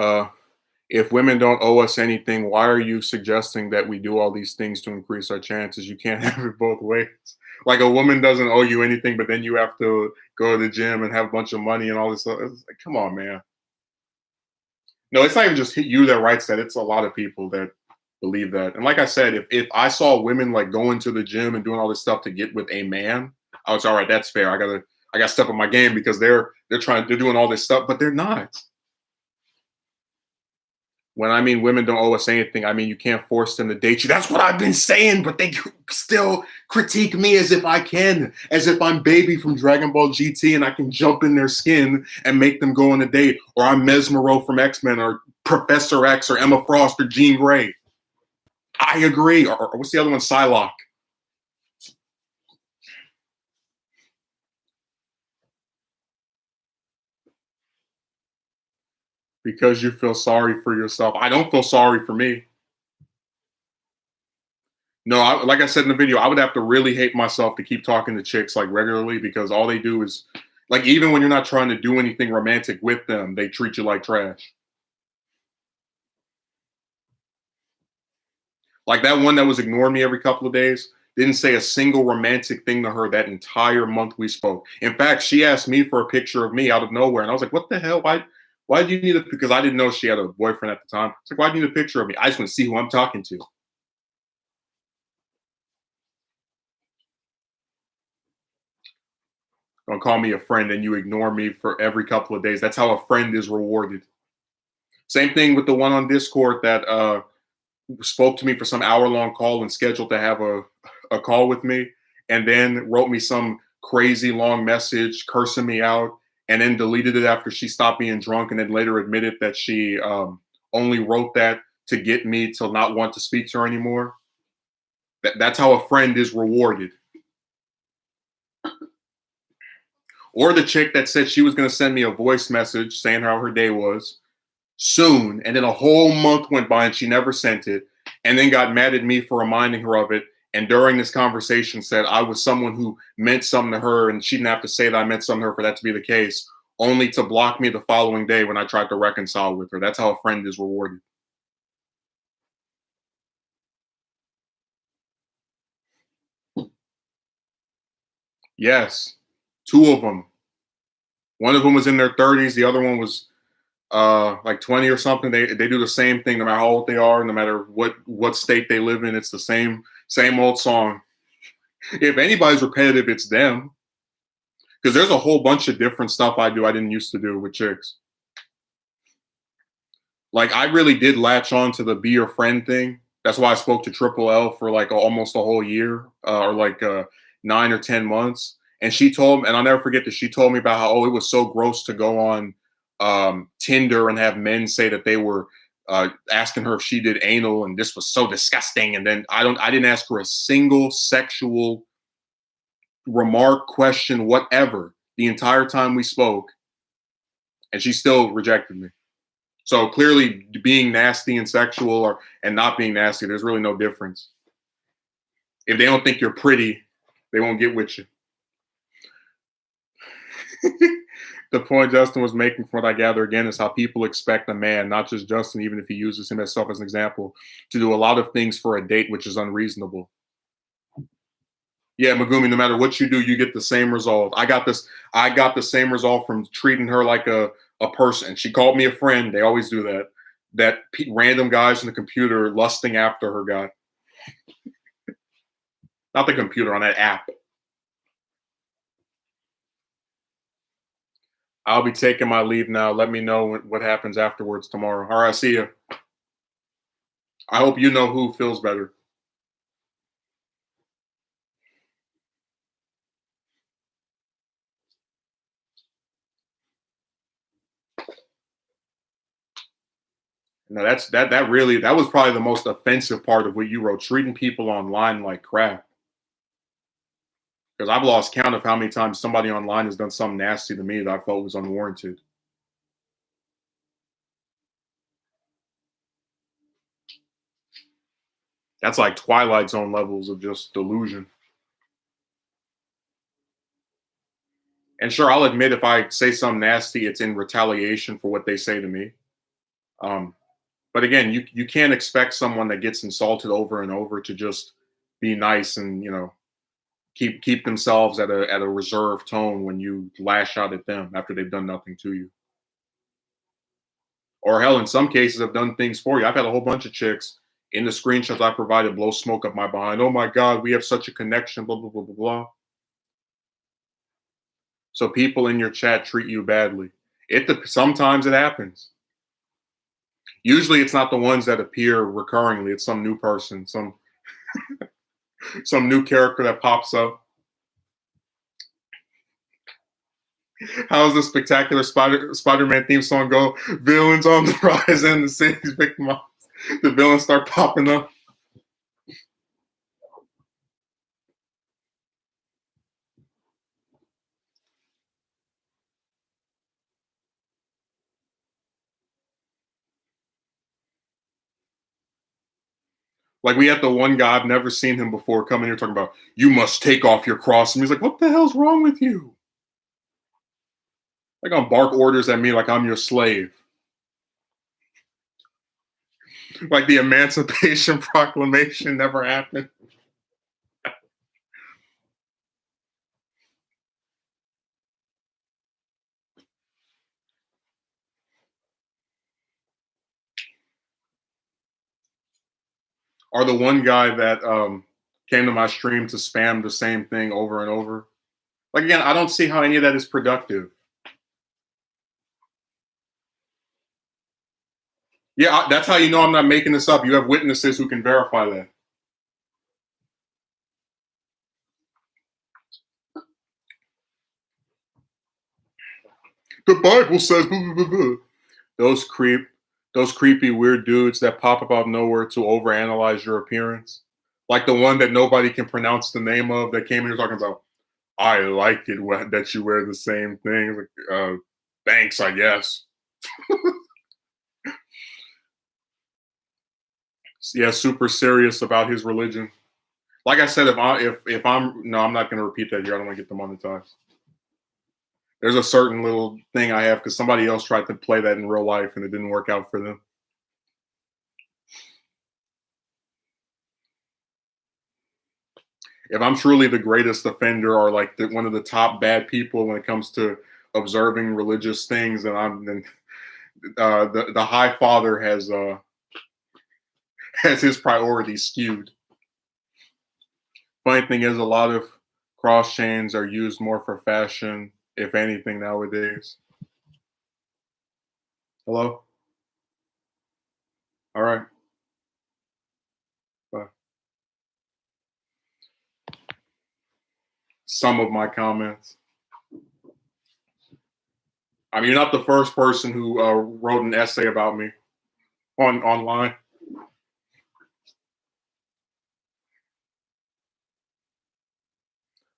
If women don't owe us anything, why are you suggesting that we do all these things to increase our chances? You can't have it both ways. Like a woman doesn't owe you anything, but then you have to go to the gym and have a bunch of money and all this stuff. It's like, come on, man. No, it's not even just you that writes that. It's a lot of people that believe that. And like I said, if I saw women like going to the gym and doing all this stuff to get with a man, I was all right. That's fair. I gotta step up my game because they're doing all this stuff, but they're not. When I mean women don't owe us anything, I mean you can't force them to date you. That's what I've been saying, but they still critique me as if I can, as if I'm Baby from Dragon Ball GT and I can jump in their skin and make them go on a date, or I'm Mesmero from X-Men, or Professor X, or Emma Frost, or Jean Grey. I agree. Or what's the other one? Psylocke. Because you feel sorry for yourself. I don't feel sorry for me. No, like I said in the video, I would have to really hate myself to keep talking to chicks like regularly because all they do is like even when you're not trying to do anything romantic with them, they treat you like trash. Like that one that was ignoring me every couple of days, didn't say a single romantic thing to her that entire month we spoke. In fact, she asked me for a picture of me out of nowhere, and I was like, "What the hell? Why do you need a?" Because I didn't know she had a boyfriend at the time. It's like, "Why do you need a picture of me? I just want to see who I'm talking to." Don't call me a friend and you ignore me for every couple of days. That's how a friend is rewarded. Same thing with the one on Discord that spoke to me for some hour-long call and scheduled to have a call with me, and then wrote me some crazy long message cursing me out, and then deleted it after she stopped being drunk, and then later admitted that she only wrote that to get me to not want to speak to her anymore. That's how a friend is rewarded. Or the chick that said she was going to send me a voice message saying how her day was soon, and then a whole month went by and she never sent it, and then got mad at me for reminding her of it, and during this conversation said I was someone who meant something to her and she didn't have to say that I meant something to her for that to be the case, only to block me the following day when I tried to reconcile with her. That's how a friend is rewarded. Yes, two of them. One of them was in their 30s, the other one was like 20 or something. They do the same thing no matter how old they are, no matter what state they live in. It's the same old song. If anybody's repetitive, it's them. Because there's a whole bunch of different stuff I do I didn't used to do with chicks. Like I really did latch on to the be your friend thing. That's why I spoke to Triple L for like almost a whole year, or like 9 or 10 months. And she told me, and I'll never forget that she told me about how it was so gross to go on Tinder and have men say that they were asking her if she did anal, and this was so disgusting. And then I didn't ask her a single sexual remark, question, whatever, the entire time we spoke, and she still rejected me. So clearly, being nasty and sexual and not being nasty, there's really no difference. If they don't think you're pretty, they won't get with you. The point Justin was making, from what I gather again, is how people expect a man, not just Justin, even if he uses himself as an example, to do a lot of things for a date, which is unreasonable. Yeah, Megumi, no matter what you do, you get the same result. I got the same result from treating her like a person. She called me a friend. They always do that. Random guys on the computer lusting after her got. Not the computer, on that app. I'll be taking my leave now. Let me know what happens afterwards tomorrow. All right, see you. I hope you know who feels better. No, that was probably the most offensive part of what you wrote, treating people online like crap. Because I've lost count of how many times somebody online has done something nasty to me that I felt was unwarranted. That's like Twilight Zone levels of just delusion. And sure, I'll admit if I say something nasty, it's in retaliation for what they say to me. But again, you can't expect someone that gets insulted over and over to just be nice and keep themselves at a reserved tone when you lash out at them after they've done nothing to you. Or hell, in some cases, have done things for you. I've had a whole bunch of chicks in the screenshots I provided blow smoke up my behind. Oh my God, we have such a connection, blah, blah, blah, blah, blah. So people in your chat treat you badly. Sometimes it happens. Usually it's not the ones that appear recurringly. It's some new person, some new character that pops up. How's the spectacular Spider-Man theme song go? Villains on the rise and the city's victimized. The villains start popping up. Like we had the one guy, I've never seen him before, come in here talking about, you must take off your cross. And he's like, what the hell's wrong with you? Like on bark orders at me like I'm your slave. Like the Emancipation Proclamation never happened. Or the one guy that came to my stream to spam the same thing over and over. Like again, I don't see how any of that is productive. Yeah, that's how you know I'm not making this up. You have witnesses who can verify that. The Bible says blah, blah, blah. Those creepy weird dudes that pop up out of nowhere to overanalyze your appearance. Like the one that nobody can pronounce the name of that came here talking about, I like it that you wear the same thing. Like, thanks, I guess. Yeah, super serious about his religion. Like I said, if I'm no, I'm not going to repeat that here. I don't want to get demonetized. There's a certain little thing I have because somebody else tried to play that in real life and it didn't work out for them. If I'm truly the greatest offender or like one of the top bad people when it comes to observing religious things, then the High Father has his priorities skewed. Funny thing is, a lot of cross chains are used more for fashion, if anything, nowadays. Hello? All right. Bye. Some of my comments. I mean, you're not the first person who wrote an essay about me online.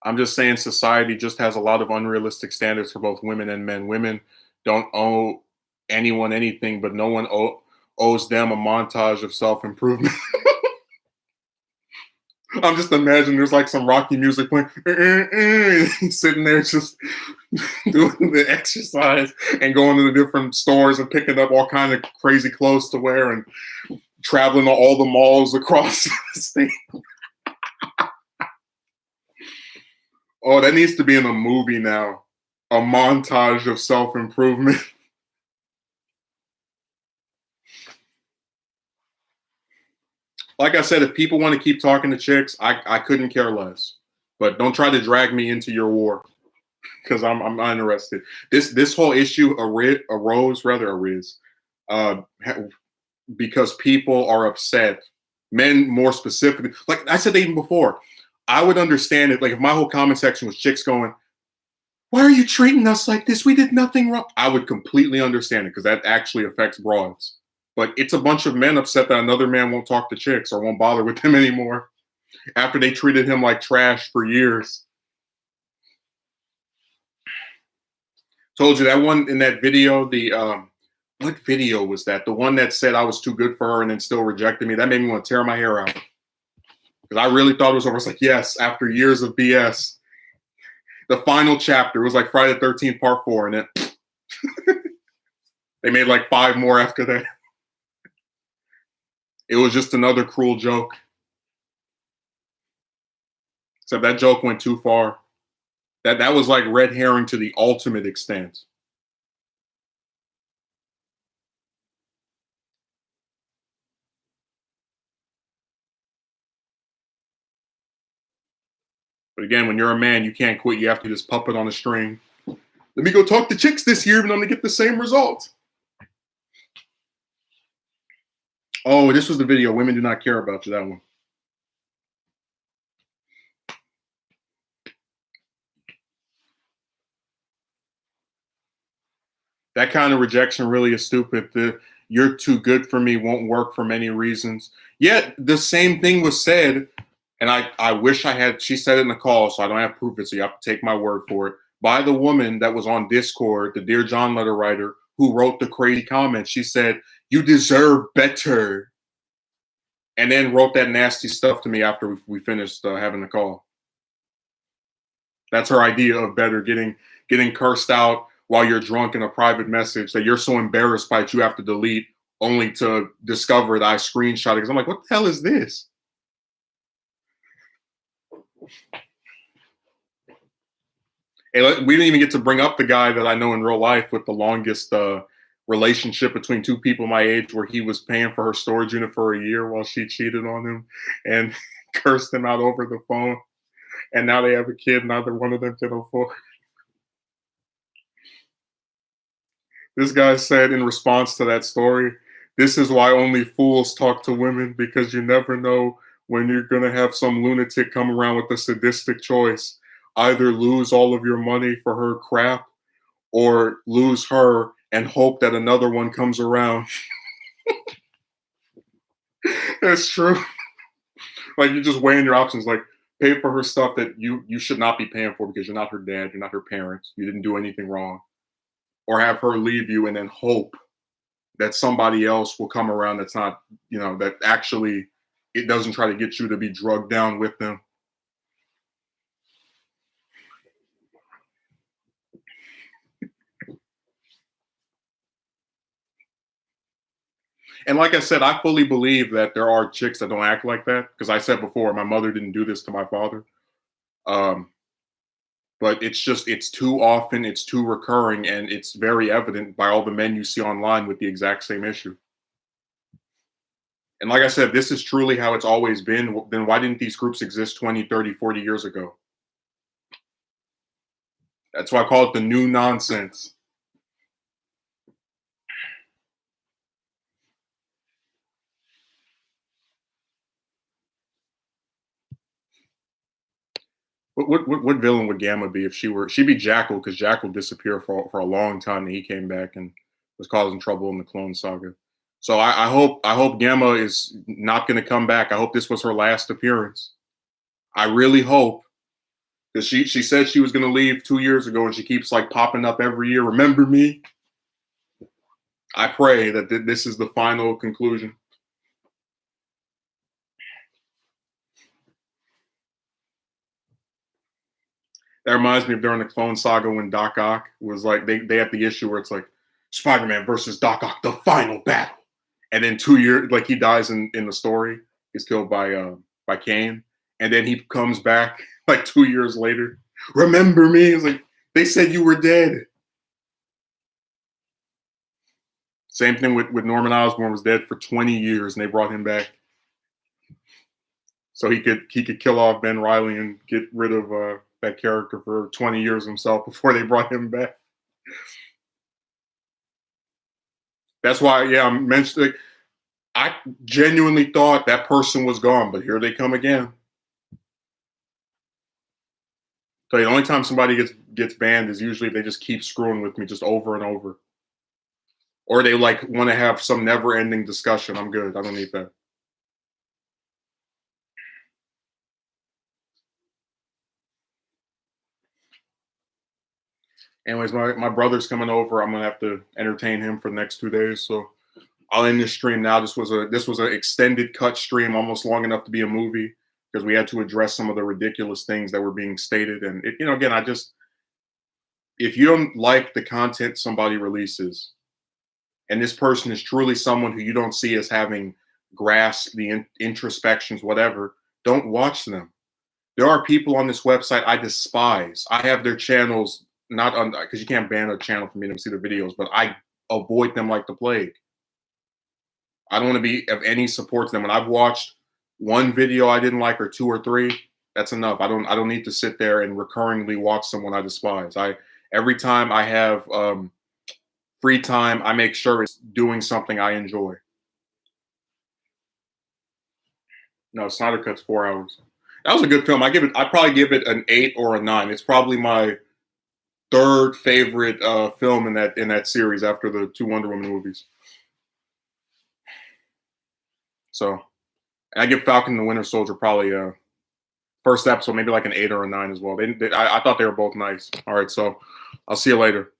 I'm just saying society just has a lot of unrealistic standards for both women and men. Women don't owe anyone anything, but no one owes them a montage of self-improvement. I'm just imagining there's like some Rocky music playing. He's sitting there just doing the exercise and going to the different stores and picking up all kind of crazy clothes to wear and traveling to all the malls across the state. Oh, that needs to be in a movie now. A montage of self-improvement. Like I said, if people want to keep talking to chicks, I couldn't care less. But don't try to drag me into your war because I'm not interested. This whole issue arose because people are upset. Men more specifically, like I said even before, I would understand it. Like if my whole comment section was chicks going, "Why are you treating us like this? We did nothing wrong." I would completely understand it because that actually affects broads. But it's a bunch of men upset that another man won't talk to chicks or won't bother with them anymore after they treated him like trash for years. Told you that one in that video, what video was that? The one that said I was too good for her and then still rejected me. That made me want to tear my hair out. Because I really thought it was over. I was like, yes, after years of BS. The final chapter was like Friday the 13th, part 4, and then they made like 5 more after that. It was just another cruel joke. Except that joke went too far. That was like red herring to the ultimate extent. But again, when you're a man, you can't quit. You have to just puppet on a string. Let me go talk to chicks this year, and I'm gonna get the same result. Oh, this was the video. Women do not care about you. That one. That kind of rejection really is stupid. The "you're too good for me" won't work for many reasons. Yet the same thing was said, and I wish I had. She said it in the call, so I don't have proof it. So you have to take my word for it. By the woman that was on Discord, the Dear John letter writer who wrote the crazy comment. She said, "You deserve better." and then wrote that nasty stuff to me after we finished having the call. That's her idea of better, getting cursed out while you're drunk in a private message that you're so embarrassed by it you have to delete, only to discover that I screenshot it. Because I'm like, what the hell is this? And we didn't even get to bring up the guy that I know in real life with the longest relationship between two people my age, where he was paying for her storage unit for a year while she cheated on him and cursed him out over the phone. And now they have a kid. Neither one of them can afford. This guy said in response to that story, "This is why only fools talk to women, because you never know when you're going to have some lunatic come around with a sadistic choice. Either lose all of your money for her crap or lose her and hope that another one comes around." That's true. Like, you're just weighing your options, like pay for her stuff that you should not be paying for because you're not her dad, you're not her parents, you didn't do anything wrong, or have her leave you and then hope that somebody else will come around that's not, that actually it doesn't try to get you to be drugged down with them. And like I said, I fully believe that there are chicks that don't act like that. Because I said before, my mother didn't do this to my father. Um, but it's too often, it's too recurring, and it's very evident by all the men you see online with the exact same issue. And like I said, this is truly how it's always been. Then why didn't these groups exist 20, 30, 40 years ago? That's why I call it the new nonsense. What villain would Gamma be if she'd be Jackal, because Jackal disappeared for a long time and he came back and was causing trouble in the Clone Saga. So I hope Gamma is not going to come back. I hope this was her last appearance. I really hope, because she said she was going to leave 2 years ago and she keeps like popping up every year. Remember me? I pray that this is the final conclusion. That reminds me of during the Clone Saga when Doc Ock was like, they had the issue where it's like Spider-Man versus Doc Ock, the final battle. And then 2 years, like he dies in the story, he's killed by Kane. And then he comes back like 2 years later. Remember me? It's like, they said you were dead. Same thing with Norman Osborn, was dead for 20 years and they brought him back. So he could kill off Ben Reilly and get rid of that character for 20 years himself before they brought him back. That's why, yeah, I'm mentioning. I genuinely thought that person was gone, but here they come again. So the only time somebody gets banned is usually if they just keep screwing with me just over and over, or they like want to have some never-ending discussion. I'm good. I don't need that. Anyways, my brother's coming over. I'm gonna have to entertain him for the next 2 days. So I'll end this stream now. This was an extended cut stream, almost long enough to be a movie, because we had to address some of the ridiculous things that were being stated. And again, if you don't like the content somebody releases, and this person is truly someone who you don't see as having grasped the introspections, whatever, don't watch them. There are people on this website I despise. I have their channels not on, because you can't ban a channel for me to see their videos, but I avoid them like the plague. I don't want to be of any support to them. When I've watched one video I didn't like, or two or three, that's enough. I don't need to sit there and recurringly watch someone I despise. Every time I have free time, I make sure it's doing something I enjoy. No, Snyder Cut's 4 hours. That was a good film. I'd probably give it an 8 or a 9. It's probably my third favorite film in that series after the 2 Wonder Woman movies. So I give Falcon and the Winter Soldier probably first episode maybe like an 8 or a 9 as well. I thought they were both nice. All right, so I'll see you later.